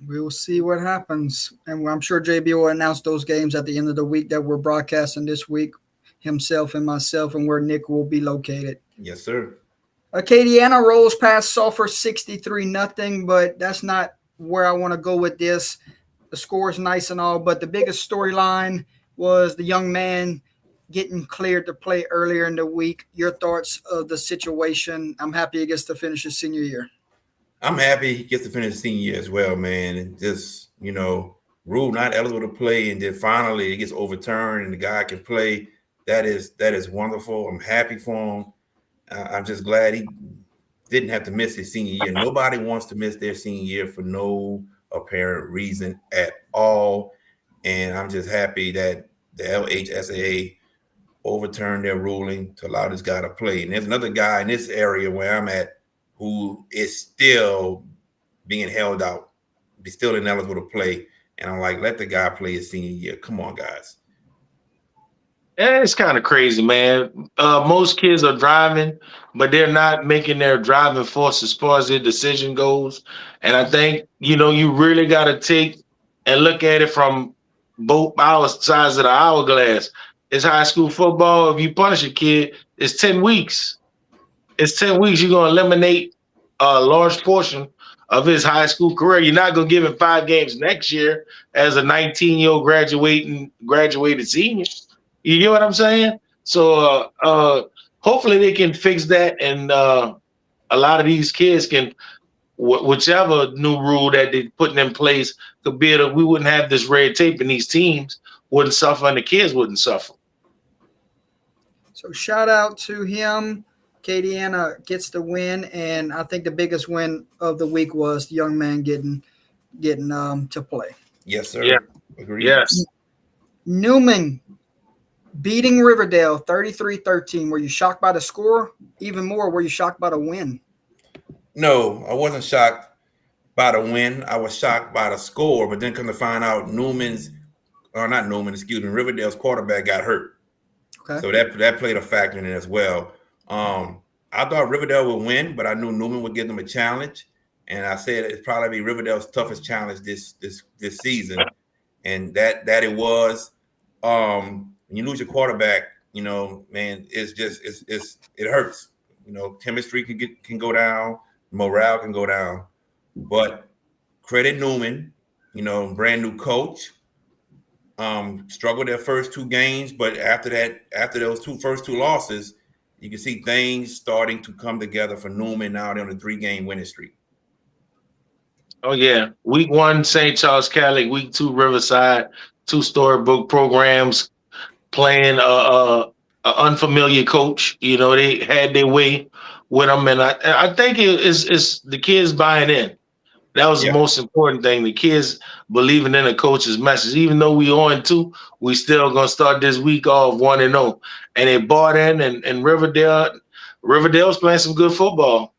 We'll see what happens. And I'm sure JB will announce those games at the end of the week that we're broadcasting this week, himself and myself, and where Nick will be located. Yes, sir. Acadiana rolls past Sulphur 63-0, but that's not where I want to go with this. The score is nice and all, but the biggest storyline was the young man getting cleared to play earlier in the week. Your thoughts of the situation? I'm happy he gets to finish his senior year. I'm happy he gets to finish senior year as well, man. And just, rule not eligible to play, and then finally it gets overturned and the guy can play. That is wonderful. I'm happy for him. I'm just glad he didn't have to miss his senior year. Nobody wants to miss their senior year for no apparent reason at all. And I'm just happy that the LHSAA overturned their ruling to allow this guy to play. And there's another guy in this area where I'm at who is still being held out, be still ineligible to play. And I'm like, let the guy play his senior year. Come on, guys. Yeah, it's kind of crazy, man. Most kids are driving, but they're not making their driving force as far as their decision goes. And I think, you really got to take and look at it from both sides of the hourglass. It's high school football. If you punish a kid, it's 10 weeks. It's 10 weeks. You're going to eliminate a large portion of his high school career. You're not going to give him 5 games next year as a 19-year-old graduated senior. You get what I'm saying? So hopefully they can fix that, and a lot of these kids can, whichever new rule that they're putting in place, could be that we wouldn't have this red tape and these teams wouldn't suffer and the kids wouldn't suffer. So shout out to him. Acadiana gets the win, and I think the biggest win of the week was the young man getting to play. Yes, sir. Yeah. Agreed. Yes. Newman beating Riverdale 33-13. Were you shocked by the score? Even more, were you shocked by the win? No, I wasn't shocked by the win. I was shocked by the score, but then come to find out Riverdale's quarterback got hurt. Okay. So that played a factor in it as well. I thought Riverdale would win, but I knew Newman would give them a challenge. And I said it'd probably be Riverdale's toughest challenge this season. And that it was. When you lose your quarterback, man, it hurts. Chemistry can go down, morale can go down. But credit Newman, brand new coach. Struggled their first 2 games, but after those first two losses, you can see things starting to come together for Newman. Now they're on a 3-game winning streak. Oh yeah, week 1 St. Charles Catholic, week 2 Riverside, 2 storybook programs playing a unfamiliar coach. They had their way with them, and I think it's the kids buying in. That was the most important thing. The kids believing in the coach's message. Even though we 0-2, we still gonna start this week off 1-0. And they bought in, and Riverdale's playing some good football.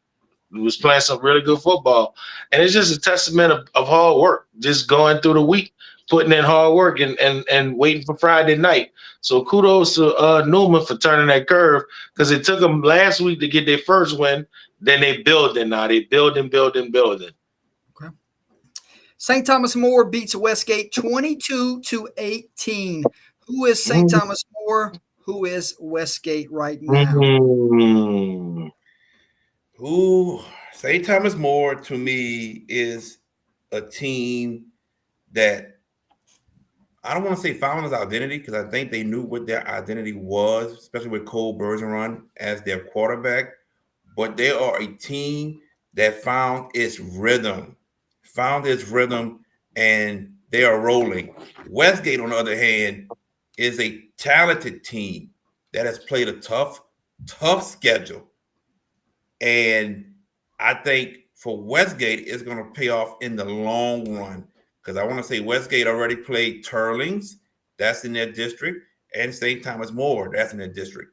It was playing some really good football. And it's just a testament of hard work, just going through the week, putting in hard work and waiting for Friday night. So kudos to Newman for turning that curve, because it took them last week to get their first win. Then they building now. They building. St. Thomas More beats Westgate 22-18. Who is St. Thomas More? Who is Westgate right now? Who St. Thomas More to me is a team that I don't want to say found his identity because I think they knew what their identity was, especially with Cole Bergeron as their quarterback. But they are a team that found its rhythm, and they are rolling. Westgate, on the other hand, is a talented team that has played a tough schedule. And I think for Westgate, it's going to pay off in the long run because I want to say Westgate already played Turlings, that's in their district, and St. Thomas More, that's in their district.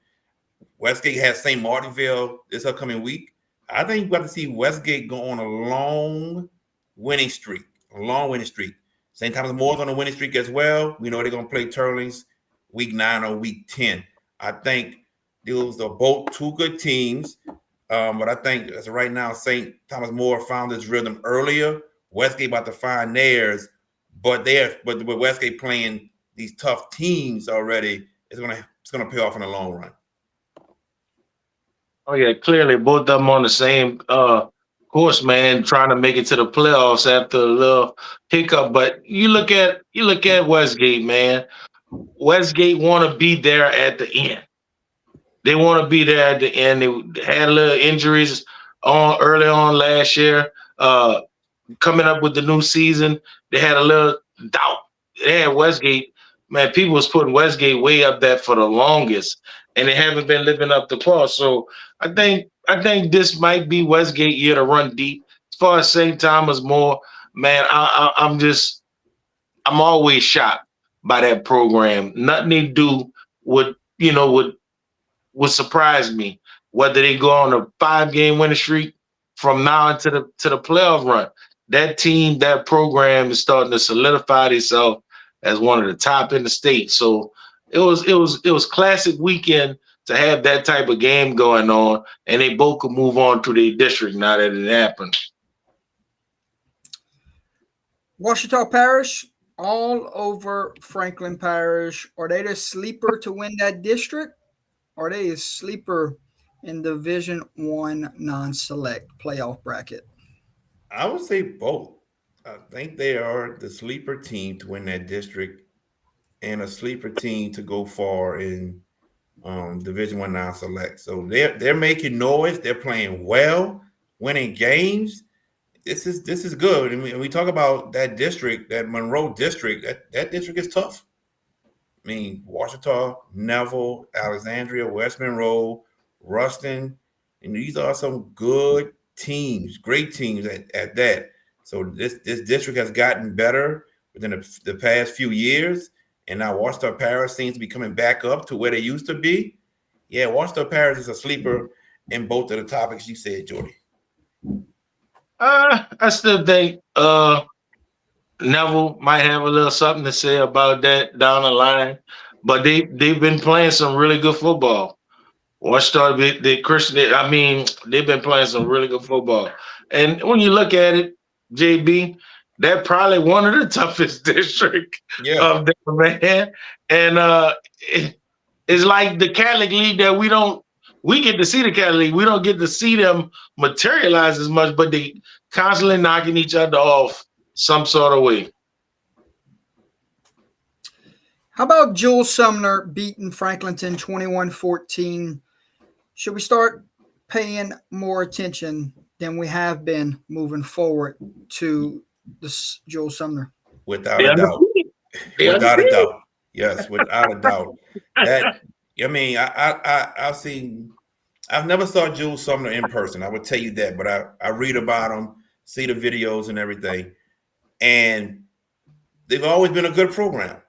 Westgate has St. Martinville this upcoming week. I think you're about to see Westgate go on a long winning streak. St. Thomas Moore's on a winning streak as well. We know they're going to play Turlings week 9 or week 10. I think those are both two good teams. But I think as of right now, St. Thomas More found his rhythm earlier. Westgate about to find theirs, but with Westgate playing these tough teams already, it's gonna pay off in the long run. Oh yeah, clearly both of them on the same course, man, trying to make it to the playoffs after a little hiccup. But you look at Westgate, man. Westgate want to be there at the end. They want to be there at the end. They had a little injuries early on last year. Coming up with the new season, they had a little doubt. They had Westgate. Man, people was putting Westgate way up there for the longest, and they haven't been living up to par. So I think this might be Westgate year to run deep. As far as St. Thomas More, man, I'm always shocked by that program. Nothing they do would surprise me. Whether they go on a 5-game winning streak from now into the playoff run, that team, that program is starting to solidify itself as one of the top in the state. So it was classic weekend to have that type of game going on, and they both could move on to their district now that it happened. Ouachita Parish, all over Franklin Parish. Are they the sleeper to win that district? Are they a sleeper in Division I non-select playoff bracket? I would say both. I think they are the sleeper team to win that district and a sleeper team to go far in Division I non-select. So they're making noise. They're playing well, winning games. This is good. And we talk about that district, that Monroe district. That district is tough. I mean, Ouachita, Neville, Alexandria, West Monroe, Ruston, and these are some good teams, great teams at that. So this district has gotten better within the past few years, and now Ouachita Parish seems to be coming back up to where they used to be. Yeah, Ouachita Parish is a sleeper in both of the topics you said, Jordy. I still think Neville might have a little something to say about that down the line, but they've been playing some really good football. Ouachita, they've been playing some really good football. And when you look at it, JB, they're probably one of the toughest districts of them, man. And it's like the Catholic League that we get to see the Catholic League. We don't get to see them materialize as much, but they constantly knocking each other off some sort of way. How about Jules Sumner beating Franklinton 21-14? Should we start paying more attention than we have been moving forward to this Jules Sumner? Without a doubt. Without a doubt. Yes, without a doubt. That, I mean, I've never saw Jules Sumner in person. I would tell you that, but I read about him, see the videos and everything. And they've always been a good program.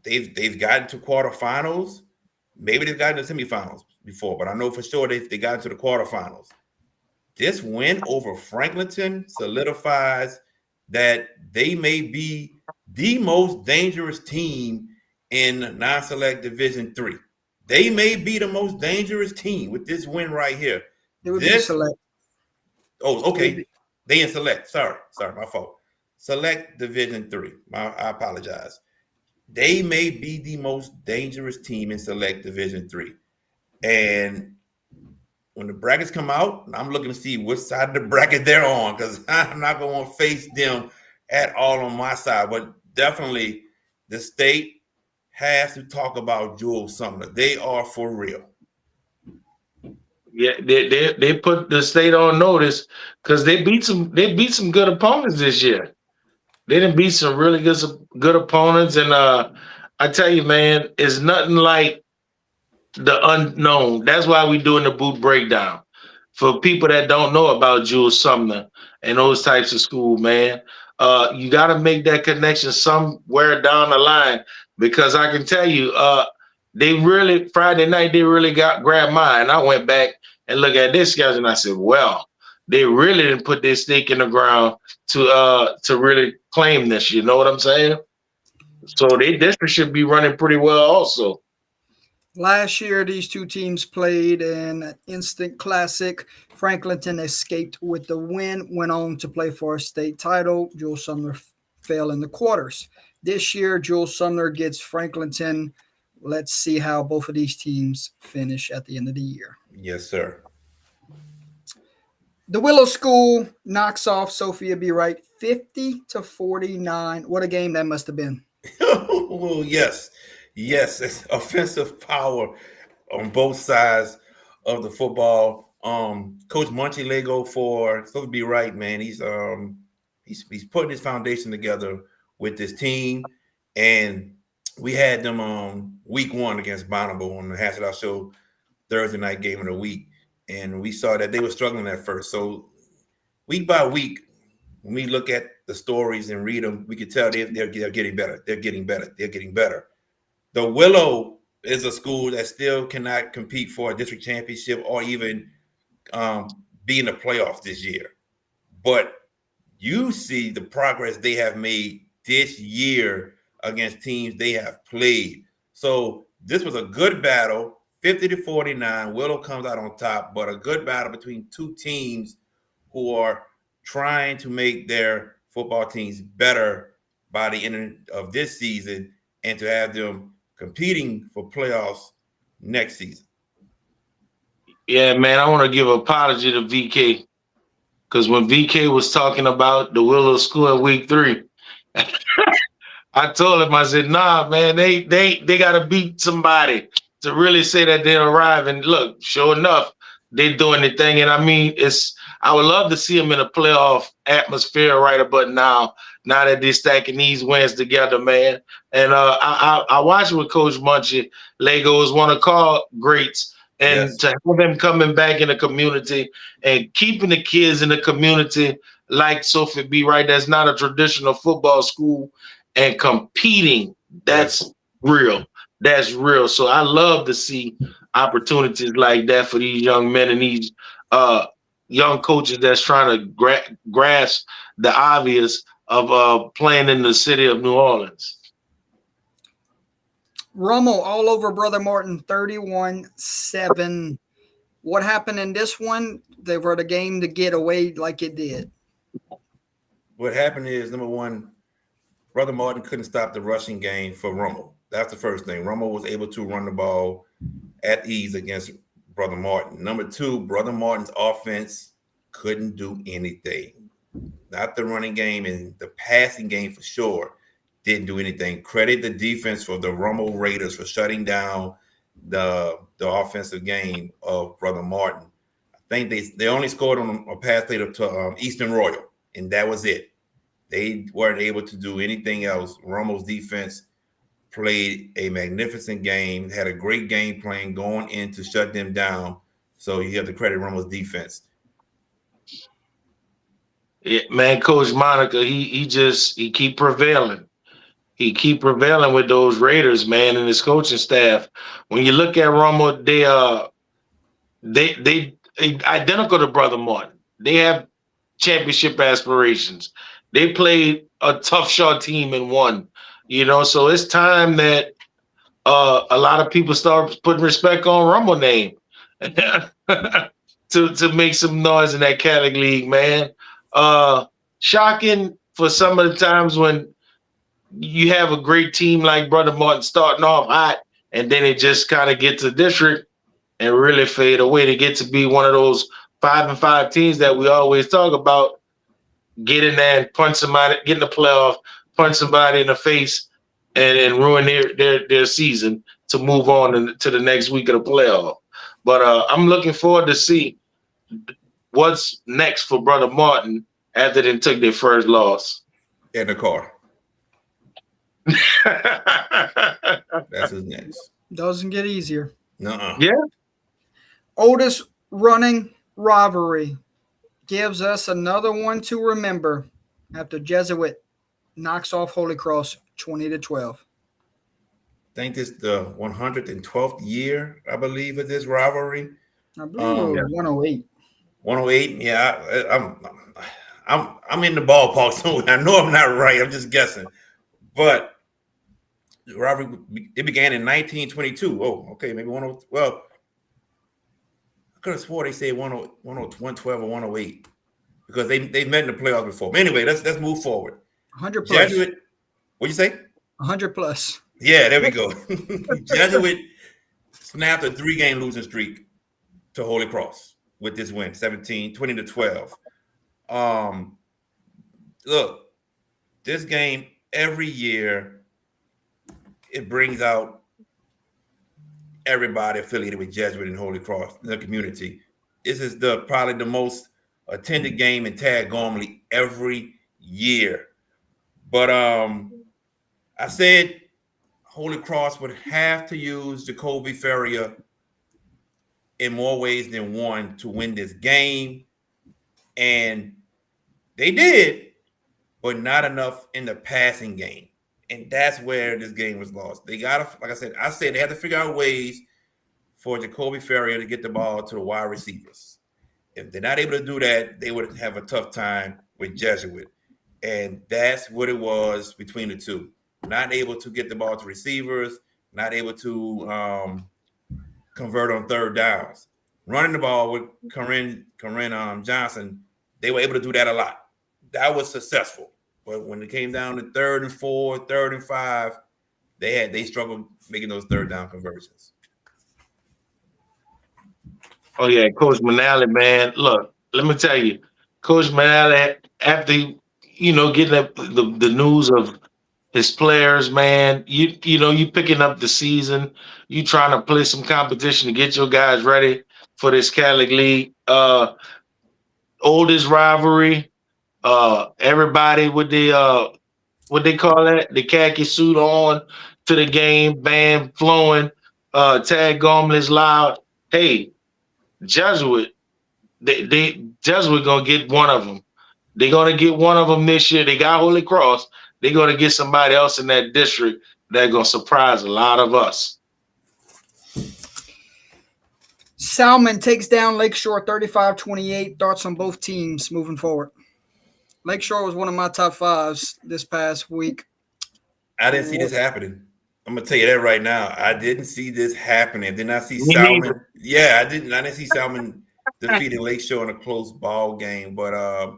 They've gotten to quarterfinals. Maybe they've gotten to semifinals before, but I know for sure they got into the quarterfinals. This win over Franklinton solidifies that they may be the most dangerous team in non-select Division III. They may be the most dangerous team with this win right here. It would be select. Oh, okay. They in select. Sorry, my fault. Select Division 3. I apologize. They may be the most dangerous team in Select Division 3. And when the brackets come out, I'm looking to see which side of the bracket they're on, because I'm not going to face them at all on my side. But definitely the state has to talk about Jewel Sumner. They are for real. Yeah, they put the state on notice because they beat some good opponents this year. They didn't beat some really good opponents, and I tell you, man, it's nothing like the unknown. That's why we're doing the boot breakdown for people that don't know about Jules Sumner and those types of school, man. You got to make that connection somewhere down the line, because I can tell you, they really Friday night they really grabbed mine. I went back and looked at this schedule and I said, well, they really didn't put their stake in the ground to really claim this. You know what I'm saying? So they district should be running pretty well also. Last year, these two teams played in an instant classic. Franklinton escaped with the win, went on to play for a state title. Jules Sumner fell in the quarters. This year, Jules Sumner gets Franklinton. Let's see how both of these teams finish at the end of the year. Yes, sir. The Willow School knocks off Sophia B. Wright 50-49. What a game that must have been. Oh, yes. Yes, it's offensive power on both sides of the football. Coach Munchie Lego for Sophia B. Wright, man. He's putting his foundation together with this team. And we had them week 1 against Bonneville on the Hash It Out Show Thursday night game of the week. And we saw that they were struggling at first. So week by week, when we look at the stories and read them, we can tell they're getting better. They're getting better. They're getting better. The Willow is a school that still cannot compete for a district championship or even be in the playoffs this year. But you see the progress they have made this year against teams they have played. So this was a good battle, 50-49. Willow comes out on top, but a good battle between two teams who are trying to make their football teams better by the end of this season and to have them competing for playoffs next season. Yeah, man, I want to give an apology to VK, because when VK was talking about the Willow School in week 3, I told him, I said, nah, man, they got to beat somebody to really say that they'll arrive. And look, sure enough, they're doing the thing. And I mean, I would love to see them in a playoff atmosphere right about now that they're stacking these wins together, man. And I watched with Coach Munchie. Lego is one of call greats. And Yes. to have them coming back in the community and keeping the kids in the community like Sophie B. Wright, that's not a traditional football school, and competing, that's real. That's real. So I love to see opportunities like that for these young men and these young coaches that's trying to grasp the obvious of playing in the city of New Orleans. Rummel all over Brother Martin, 31-7. What happened in this one? They were the game to get away like it did. What happened is, number one, Brother Martin couldn't stop the rushing game for Rummel. That's the first thing. Rummel was able to run the ball at ease against Brother Martin. Number two, Brother Martin's offense couldn't do anything. Not the running game, and the passing game for sure didn't do anything. Credit the defense for the Rummel Raiders for shutting down the offensive game of Brother Martin. I think they only scored on a pass play to Eastern Royal, and that was it. They weren't able to do anything else. Rummel's defense played a magnificent game, had a great game plan going in to shut them down. So you have to credit Rummel's defense. Yeah, man, Coach Monica, he keep prevailing. He keep prevailing with those Raiders, man, and his coaching staff. When you look at Rummel, they identical to Brother Martin. They have championship aspirations. They played a tough shot team and won. So it's time that a lot of people start putting respect on Rummel name to make some noise in that Catholic League, man. Shocking for some of the times when you have a great team like Brother Martin starting off hot, and then it just kind of gets to district and really fade away to get to be one of those 5-5 teams that we always talk about. Get in there and punch somebody, get in the playoff, punch somebody in the face, and ruin their season to move on to the next week of the playoff. But I'm looking forward to see what's next for Brother Martin after they took their first loss. In the car. That's his next. Doesn't get easier. Nuh-uh. Yeah. Oldest running rivalry gives us another one to remember after Jesuit knocks off Holy Cross 20-12. I think this is the 112th year, I believe, of this rivalry. I believe it was 108. 108. Yeah, I'm in the ballpark somewhere. I know I'm not right. I'm just guessing. But the rivalry, it began in 1922. Oh, okay, maybe 10. Well, I could have swore they said 112 or 108 because they met in the playoffs before. But anyway, let's move forward. 100 plus. Jesuit, what'd you say? 100 plus. Yeah, there we go. Jesuit snapped a 3-game losing streak to Holy Cross with this win, 20-12. Look, this game every year, it brings out everybody affiliated with Jesuit and Holy Cross in the community. This is probably the most attended game in Tad Gormley every year. But I said Holy Cross would have to use Jacoby Ferrier in more ways than one to win this game. And they did, but not enough in the passing game. And that's where this game was lost. They got to, like I said, they had to figure out ways for Jacoby Ferrier to get the ball to the wide receivers. If they're not able to do that, they would have a tough time with Jesuit. And that's what it was between the two. Not able to get the ball to receivers, not able to convert on third downs. Running the ball with Corinne Johnson, they were able to do that a lot. That was successful. But when it came down to 3rd and 4, 3rd and 5, they struggled making those third down conversions. Oh yeah, Coach Manale, man. Look, let me tell you, Coach Manale, after getting the news of his players, man, you picking up the season, you trying to play some competition to get your guys ready for this Catholic League. Oldest rivalry. Everybody with the what they call that, the khaki suit on to the game, band flowing, Tad Gormley's loud. Hey, Jesuit, Jesuit gonna get one of them. They're gonna get one of them this year. They got Holy Cross. They're gonna get somebody else in that district that's gonna surprise a lot of us. Salmon takes down Lakeshore 35-28. Thoughts on both teams moving forward? Lakeshore was one of my top 5s this past week. I didn't see this happening. I'm gonna tell you that right now. I didn't see this happening. Did not see Salmon. Yeah, I didn't see Salmon defeating Lakeshore in a close ball game. But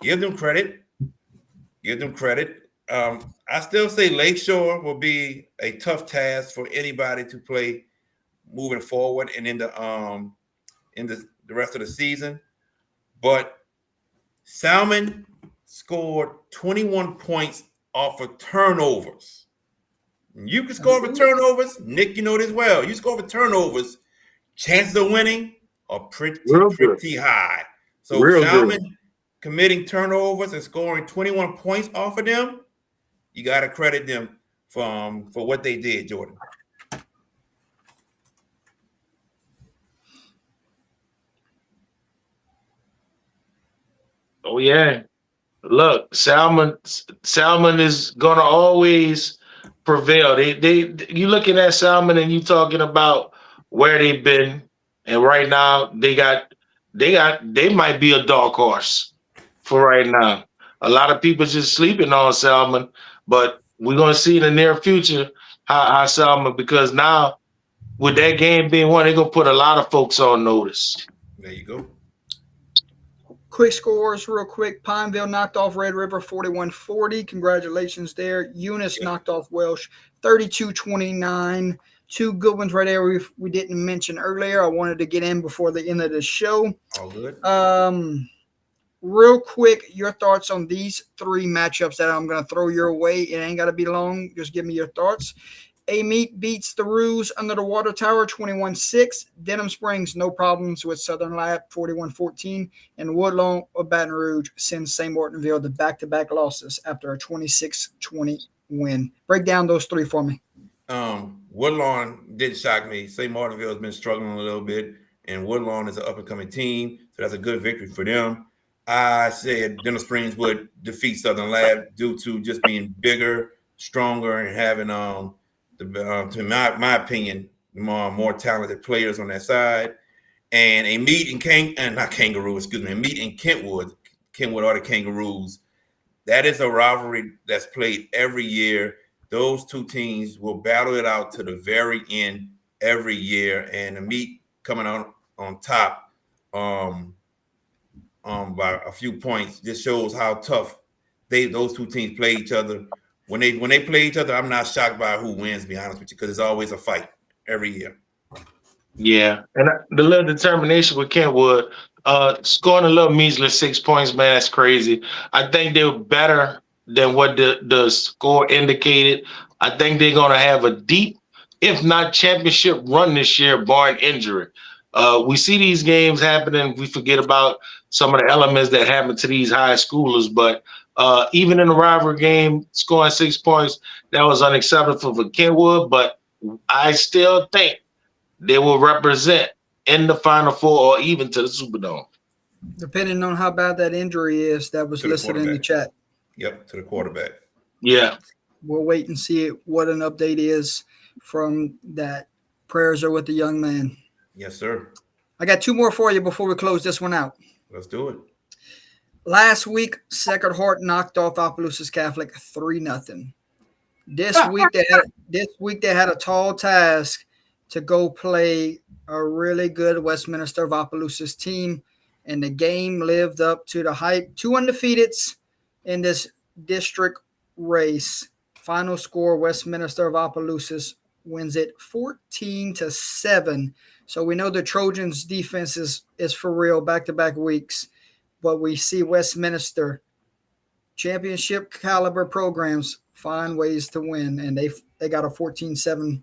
give them credit. Give them credit. I still say Lakeshore will be a tough task for anybody to play moving forward and in the rest of the season. But Salmon scored 21 points off of turnovers. You can score for turnovers. Nick, you know this well. You score for turnovers, chances of winning are pretty high. So Salmon committing turnovers and scoring 21 points off of them, you got to credit them for what they did, Jordan. Oh yeah. Look, Salmon is gonna always prevail. You looking at Salmon and you talking about where they've been, and right now they might be a dark horse for right now. A lot of people just sleeping on Salmon, but we're gonna see in the near future how Salmon, because now with that game being won, they're gonna put a lot of folks on notice. There you go. Quick scores, real quick. Pineville knocked off Red River 41-40. Congratulations there. Eunice knocked off Welsh 32-29. Two good ones right there we didn't mention earlier. I wanted to get in before the end of the show. All good. Real quick, your thoughts on these three matchups that I'm going to throw your way. It ain't got to be long. Just give me your thoughts. Amite beats the Ruse under the water tower 21-6. Denham Springs, no problems with Southern Lab 41-14. And Woodlawn of Baton Rouge sends St. Martinville to back-to-back losses after a 26-20 win. Break down those three for me. Woodlawn didn't shock me. St. Martinville has been struggling a little bit, and Woodlawn is an up-and-coming team, so that's a good victory for them. I said Denham Springs would defeat Southern Lab due to just being bigger, stronger, and having to my opinion, more talented players on that side. And Amite and Amite and Kentwood are the Kangaroos. That is a rivalry that's played every year. Those two teams will battle it out to the very end every year. And Amite coming out on top by a few points just shows how tough those two teams play each other. When they play each other, I'm not shocked by who wins, to be honest with you, because it's always a fight every year. Yeah, and the little determination with Kentwood, scoring a little measly 6 points, man, that's crazy. I think they were better than what the score indicated. I think they're going to have a deep, if not championship run this year, barring injury. We see these games happening. We forget about some of the elements that happen to these high schoolers, but even in the rivalry game, scoring 6 points, that was unacceptable for Kentwood, but I still think they will represent in the Final Four or even to the Superdome. Depending on how bad that injury is that was listed in the chat. Yep, to the quarterback. Yeah. We'll wait and see what an update is from that. Prayers are with the young man. Yes, sir. I got two more for you before we close this one out. Let's do it. Last week, Sacred Heart knocked off Opelousas Catholic 3-0. This week they had a tall task to go play a really good Westminster of Opelousas team, and the game lived up to the hype. 2 undefeateds in this district race. Final score: Westminster of Opelousas wins it 14-7. So we know the Trojans' defense is for real back-to-back weeks. But we see Westminster championship caliber programs find ways to win, and they got a 14-7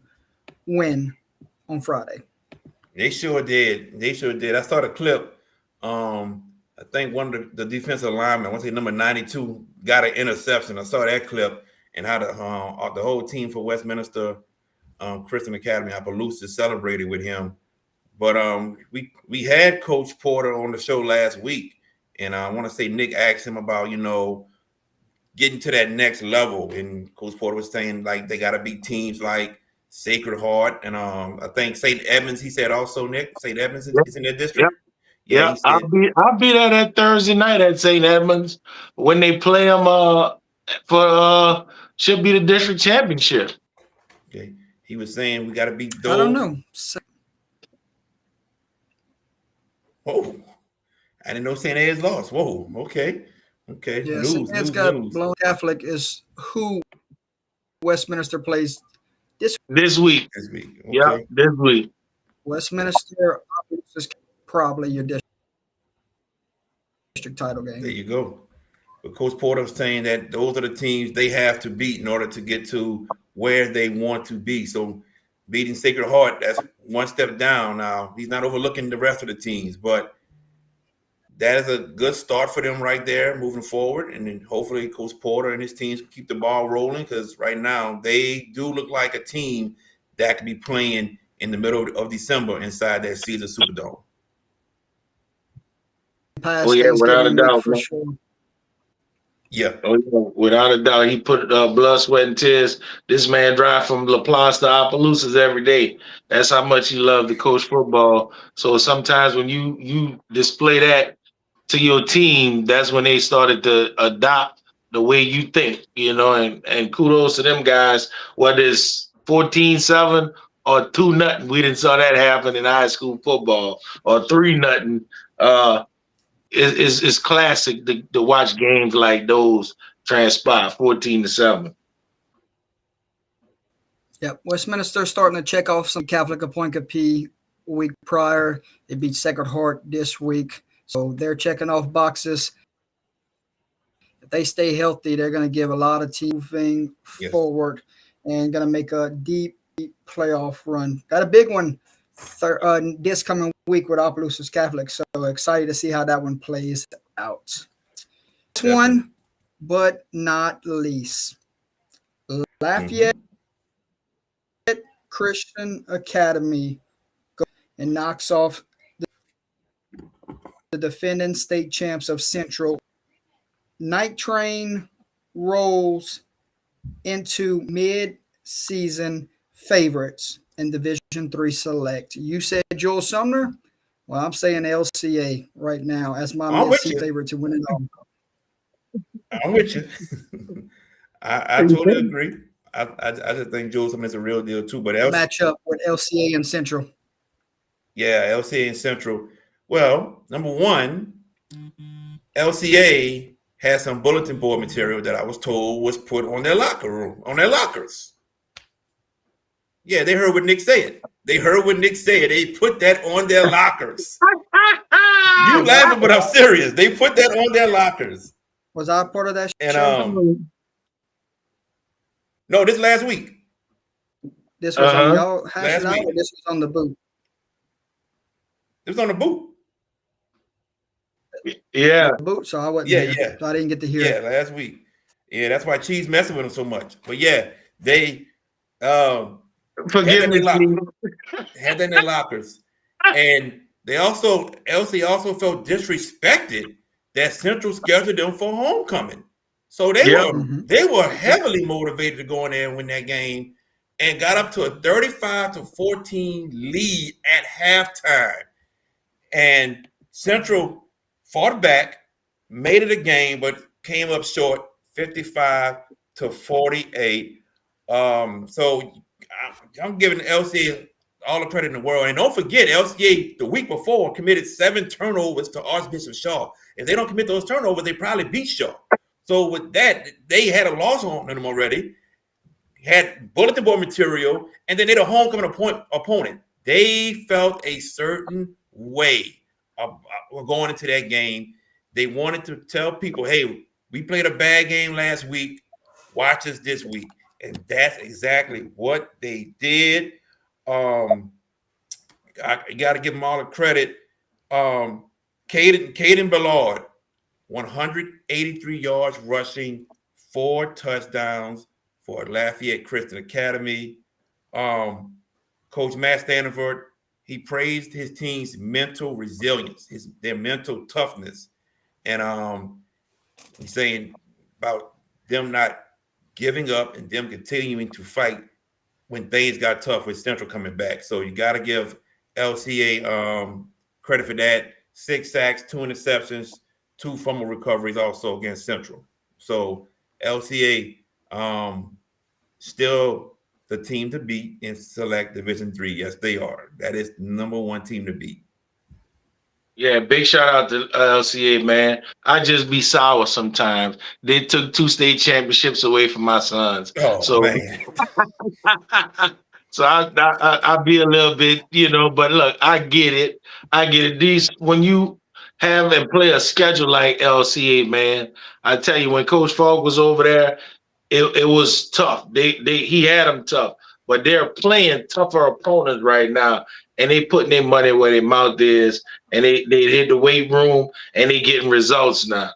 win on Friday. They sure did. I saw the clip. I think one of the defensive linemen, I want to say number 92, got an interception. I saw that clip and how the whole team for Westminster Christian Academy, Opelousas, celebrated with him. But we had Coach Porter on the show last week. And I want to say Nick asked him about, getting to that next level. And Coach Porter was saying, like, they got to beat teams like Sacred Heart. And I think St. Edmunds, he said also, Nick, St. Edmunds is in their district. Yeah, I'll be there that Thursday night at St. Edmunds when they play them for should be the district championship. Okay. He was saying we got to beat those. I don't know. Oh. I didn't know St. Ed's lost. Whoa, okay. Yeah, St. Ed's got blown. Catholic is who Westminster plays this week. Okay. Yeah, this week. Westminster is probably your district title game. There you go. But Coach Porter was saying that those are the teams they have to beat in order to get to where they want to be. So beating Sacred Heart, that's one step down. Now, he's not overlooking the rest of the teams, but that is a good start for them right there moving forward. And then hopefully Coach Porter and his teams keep the ball rolling, because right now they do look like a team that could be playing in the middle of December inside that Caesar Superdome. Without a doubt. For sure. Yeah. Without a doubt. He put blood, sweat, and tears. This man drive from LaPlace to Opelousas every day. That's how much he loved to coach football. So sometimes when you display that to your team, that's when they started to adopt the way you think, and kudos to them guys, whether it's 14-7 or 2-0. We didn't saw that happen in high school football, or 3-0. it's classic to watch games like those transpire 14-7. Yep. Westminster starting to check off some Catholic Appointed a week prior. They beat Sacred Heart this week. So they're checking off boxes. If they stay healthy, they're going to give a lot of team moving forward and going to make a deep playoff run. Got a big one this coming week with Opelousas Catholic. So excited to see how that one plays out. This one, but not least, Lafayette Christian Academy and knocks off the defending state champs of Central. Night Train rolls into mid-season favorites in Division III Select. You said Joel Sumner? Well, I'm saying LCA right now as my mid-season favorite to win it all. I'm with you. I totally agree. I just think Joel Sumner is a real deal too. But match up with LCA and Central. Yeah, LCA and Central. Well, number one, LCA has some bulletin board material that I was told was put on their lockers. Yeah, they heard what Nick said. They put that on their lockers. You laughing, but I'm serious. They put that on their lockers. Was I part of that? And no, this last week. This was on y'all hash it out, or this was on the boot? It was on the boot. Yeah. The boot, so I wasn't here. So I didn't get to hear it. Last week. Yeah, that's why Cheese messing with them so much. But yeah, they had that in their lockers. And LC also felt disrespected that Central scheduled them for homecoming. So they were heavily motivated to go in there and win that game and got up to a 35-14 lead at halftime. And Central fought back, made it a game, but came up short 55-48. So I'm giving LCA all the credit in the world. And don't forget, LCA the week before committed 7 turnovers to Archbishop Shaw. If they don't commit those turnovers, they probably beat Shaw. So with that, they had a loss on them already, had bulletin board material, and then they're a homecoming opponent. They felt a certain way going into that game. They wanted to tell people, hey, we played a bad game last week. Watch us this week. And that's exactly what they did. I got to give them all the credit. Caden Ballard, 183 yards rushing, 4 touchdowns for Lafayette Christian Academy. Coach Matt Standiford, he praised his team's mental resilience, their mental toughness. And he's saying about them not giving up and them continuing to fight when things got tough with Central coming back. So you got to give LCA credit for that. 6 sacks, 2 interceptions, 2 fumble recoveries also against Central. So LCA still the team to beat in Select Division III. Yes, they are. That is the number 1 team to beat. Yeah, big shout out to LCA, man. I just be sour sometimes. They took 2 state championships away from my sons. Oh, so, man. So I be a little bit, but look, I get it. These, when you have and play a schedule like LCA, man, I tell you, when Coach Falk was over there, it was tough. He had them tough, but they're playing tougher opponents right now, and they putting their money where their mouth is, and they hit the weight room, and they getting results now.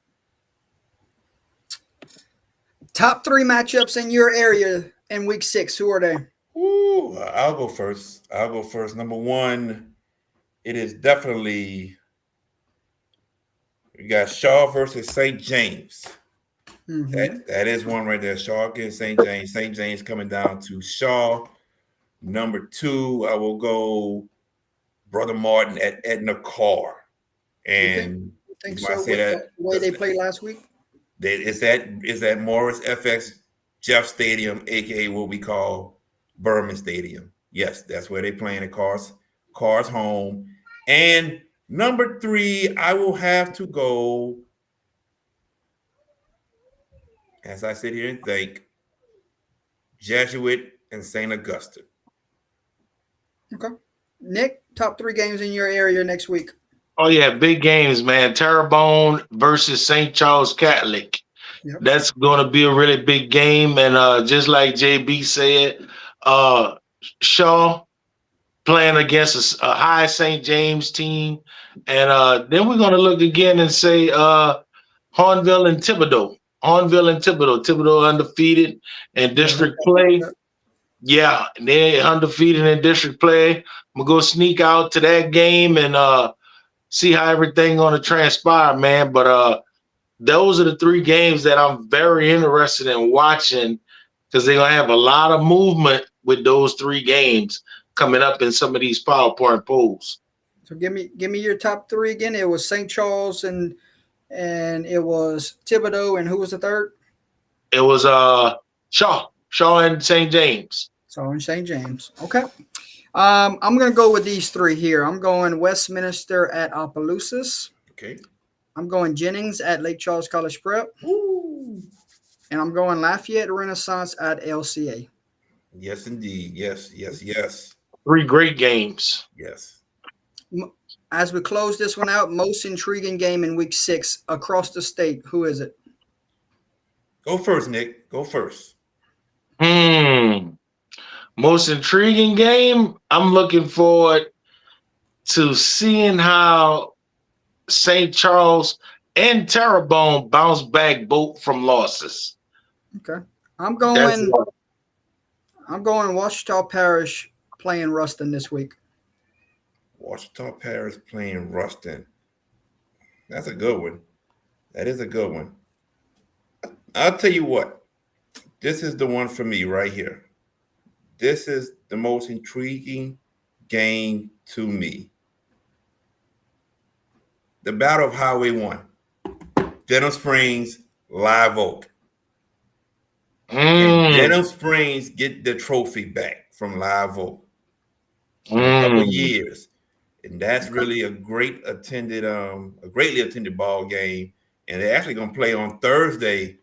Top 3 matchups in your area in week 6. Who are they? Ooh, I'll go first. Number 1, it is definitely you got Shaw versus St. James. Mm-hmm. That is one right there. Shaw against St. James. St. James coming down to Shaw. Number 2, I will go Brother Martin at Edna Carr. And you think so? With the way they played last week? Is that Morris FX Jeff Stadium, aka what we call Berman Stadium. Yes, that's where they playing at Carr's home. And Number 3, I will have to go, as I sit here and think, Jesuit and St. Augustine. Okay. Nick, top 3 games in your area next week. Oh yeah, big games, man. Terrebonne versus St. Charles Catholic. Yep. That's going to be a really big game, and just like JB said, Shaw playing against a high St. James team, and then we're going to look again and say Hornville and Thibodaux. Thibodaux undefeated in district play. Yeah, they're undefeated in district play. I'm gonna go sneak out to that game and see how everything gonna transpire, man. But those are the 3 games that I'm very interested in watching because they're gonna have a lot of movement with those 3 games coming up in some of these PowerPoint polls. So give me your top 3 again. It was St. Charles and it was Thibodaux, and who was the third? It was Shaw and St. James. So in St. James. Okay. I'm going to go with these 3 here. I'm going Westminster at Opelousas. Okay. I'm going Jennings at Lake Charles College Prep. Ooh. And I'm going Lafayette Renaissance at LCA. Yes, indeed. Yes. 3 great games. Yes. As we close this one out, most intriguing game in week 6 across the state. Who is it? Go first, Nick. Go first. Most intriguing game, I'm looking forward to seeing how St. Charles and Terrebonne bounce back both from losses. Okay. I'm going Washita Parish playing Ruston this week. Washita Parish playing Ruston. That's a good one. That is a good one. I'll tell you what. This is the one for me right here. This is the most intriguing game to me. The Battle of Highway 1. Denham Springs, Live Oak. Can Denham Springs get the trophy back from Live Oak? In a couple of years. And that's really a greatly attended ball game. And they're actually going to play on Thursday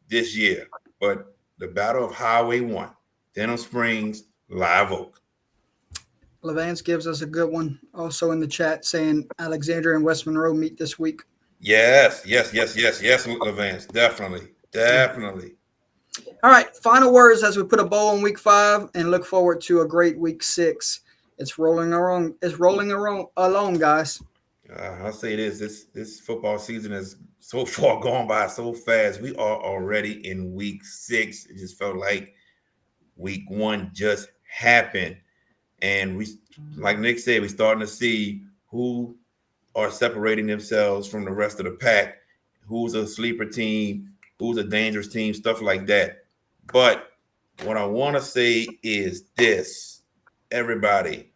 this year. But the Battle of Highway 1. Denham Springs, Live Oak. Levance gives us a good one also in the chat saying Alexandria and West Monroe meet this week. Yes, Levance. Definitely. All right, final words as we put a bow on week 5 and look forward to a great week 6. It's rolling along, guys. I'll say this football season is so far gone by so fast. We are already in week 6. It just felt like week 1 just happened. And we, like Nick said, we're starting to see who are separating themselves from the rest of the pack, who's a sleeper team, who's a dangerous team, stuff like that. But what I want to say is this, everybody,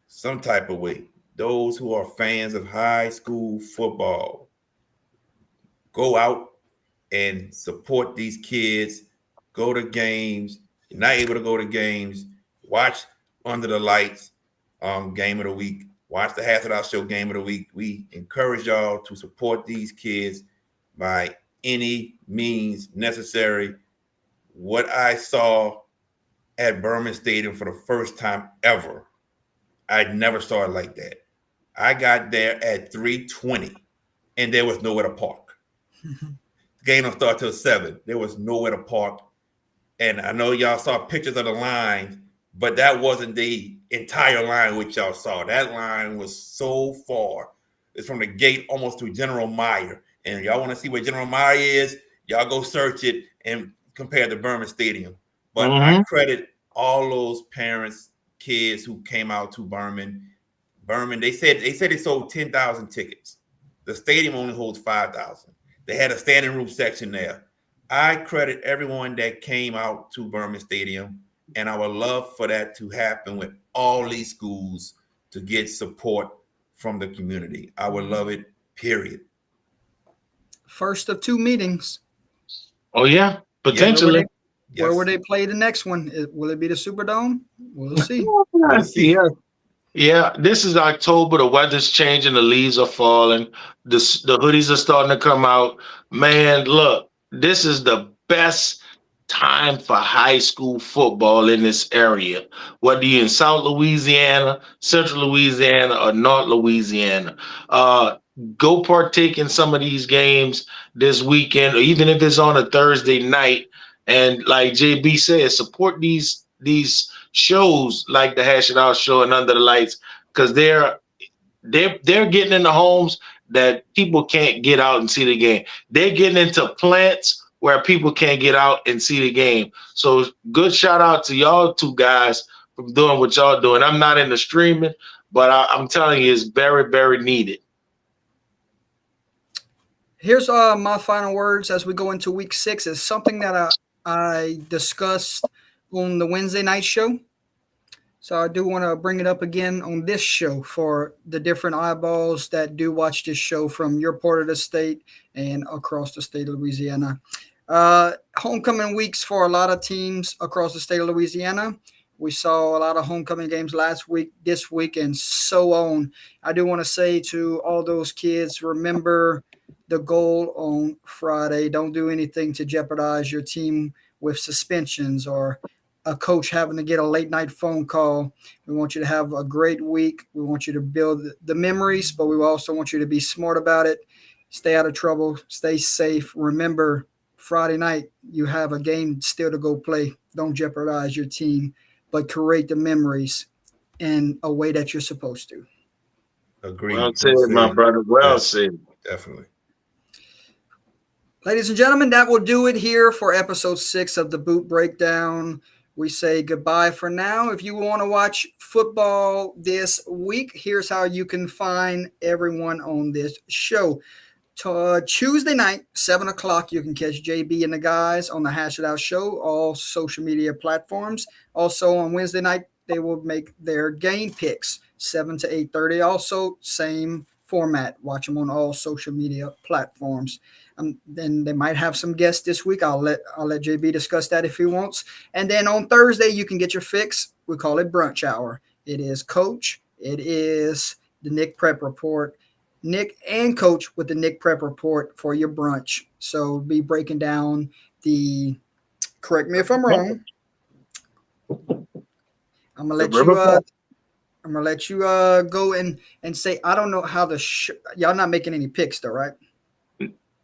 some type of way, those who are fans of high school football, go out and support these kids, go to games. You're not able to go to games, watch Under the Lights game of the week, watch the Half of Our Show game of the week. We encourage y'all to support these kids by any means necessary. What I saw at Berman Stadium for the first time ever, I never saw it like that. I got there at 3:20 and there was nowhere to park. The game don't start till 7. There was nowhere to park. And I know y'all saw pictures of the line, but that wasn't the entire line which y'all saw. That line was so far. It's from the gate almost to General Meyer. And y'all want to see where General Meyer is, y'all go search it and compare to Berman Stadium. But I credit all those parents, kids who came out to Berman. They said they sold 10,000 tickets. The stadium only holds 5,000. They had a standing room section there. I credit everyone that came out to Berman Stadium, and I would love for that to happen with all these schools to get support from the community. I would love it, period. First of 2 meetings. Oh, yeah, potentially. Where will they play the next one? Will it be the Superdome? We'll see. We'll see. Yeah, this is October. The weather's changing. The leaves are falling. The hoodies are starting to come out. Man, look, this is the best time for high school football in this area. Whether you're in South Louisiana, Central Louisiana, or North Louisiana, uh, go partake in some of these games this weekend, or even if it's on a Thursday night. And like JB said, support these shows like the Hash It Out show and Under the Lights, because they're getting in the homes that people can't get out and see the game. They're getting into plants where people can't get out and see the game. So good shout out to y'all two guys for doing what y'all doing. I'm not into streaming, but I'm telling you, it's very, very needed. Here's my final words as we go into week 6. Is something that I discussed on the Wednesday night show. So I do want to bring it up again on this show for the different eyeballs that do watch this show from your part of the state and across the state of Louisiana. Homecoming weeks for a lot of teams across the state of Louisiana. We saw a lot of homecoming games last week, this week, and so on. I do want to say to all those kids, remember the goal on Friday. Don't do anything to jeopardize your team with suspensions or a coach having to get a late night phone call. We want you to have a great week. We want you to build the memories, but we also want you to be smart about it. Stay out of trouble. Stay safe. Remember, Friday night, you have a game still to go play. Don't jeopardize your team, but create the memories in a way that you're supposed to. Agreed. Well said, my brother. Well Yeah, said. definitely. Ladies and gentlemen, that will do it here for episode 6 of the Boot Breakdown. We say goodbye for now. If you want to watch football this week, here's how you can find everyone on this show. Tuesday night, 7 o'clock, you can catch JB and the guys on the Hash It Out show, all social media platforms. Also on Wednesday night, they will make their game picks, 7 to 8:30. Also, same format. Watch them on all social media platforms. Then they might have some guests this week. I'll let JB discuss that if he wants. And then on Thursday, you can get your fix. We call it brunch hour. It is Coach. It is the Nick Prep Report. Nick and Coach with the Nick Prep Report for your brunch. So be breaking down the. Correct me if I'm wrong. I'm gonna let you. I'm gonna let you go and say I don't know how y'all not making any picks though, right?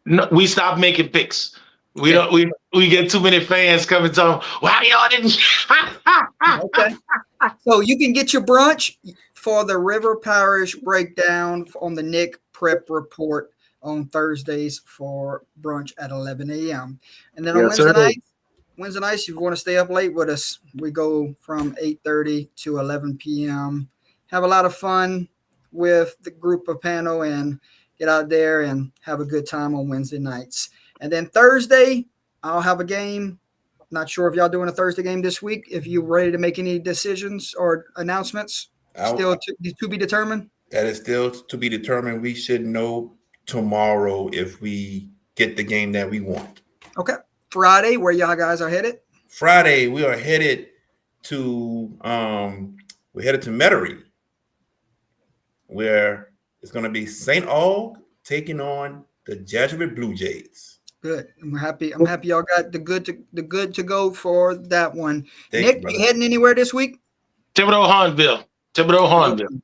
No, we stopped making picks. We Okay. don't. We get too many fans coming to them. Why y'all didn't? Okay. So you can get your brunch for the River Parish breakdown on the Nick Prep Report on Thursdays for brunch at 11 a.m. And then on Yes, sir. Wednesday nights, if you want to stay up late with us, we go from 8:30 to 11 p.m. Have a lot of fun with the group of panel and get out there and have a good time on Wednesday nights. And then Thursday, I'll have a game. Not sure if y'all doing a Thursday game this week. If you're ready to make any decisions or announcements, still to be determined. That is still to be determined. We should know tomorrow if we get the game that we want. Okay. Friday, where y'all guys are headed? Friday, we are headed to Metairie, where it's going to be St. Aug taking on the Jesuit Blue Jays. Good. I'm happy y'all got the good to go for that one. Thank Nick, you heading anywhere this week? Thibodeau Hornville.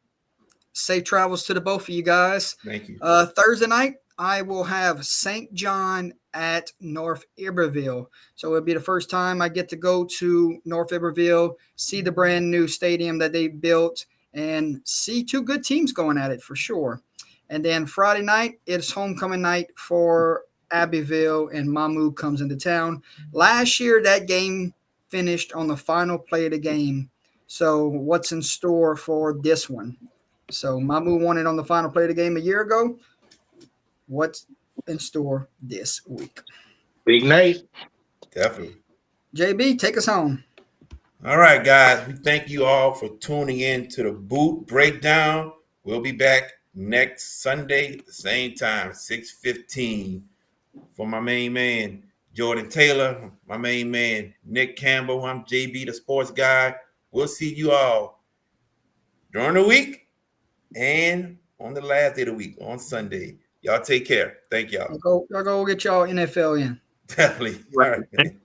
Safe travels to the both of you guys. Thank you. Thursday night, I will have St. John at North Iberville. So it'll be the first time I get to go to North Iberville, see the brand new stadium that they built, and see two good teams going at it for sure. And then Friday night, it's homecoming night for Abbeville, and Mamu comes into town. Last year, that game finished on the final play of the game. So what's in store for this one? So Mamu won it on the final play of the game a year ago. What's in store this week? Big night. Definitely. JB, take us home. All right, guys. We thank you all for tuning in to the Boot Breakdown. We'll be back next Sunday at the same time, 6:15. For my main man, Jordan Taylor, my main man, Nick Campbell. I'm JB, the sports guy. We'll see you all during the week and on the last day of the week on Sunday. Y'all take care. Thank y'all. Y'all go get y'all NFL in. Definitely. All right.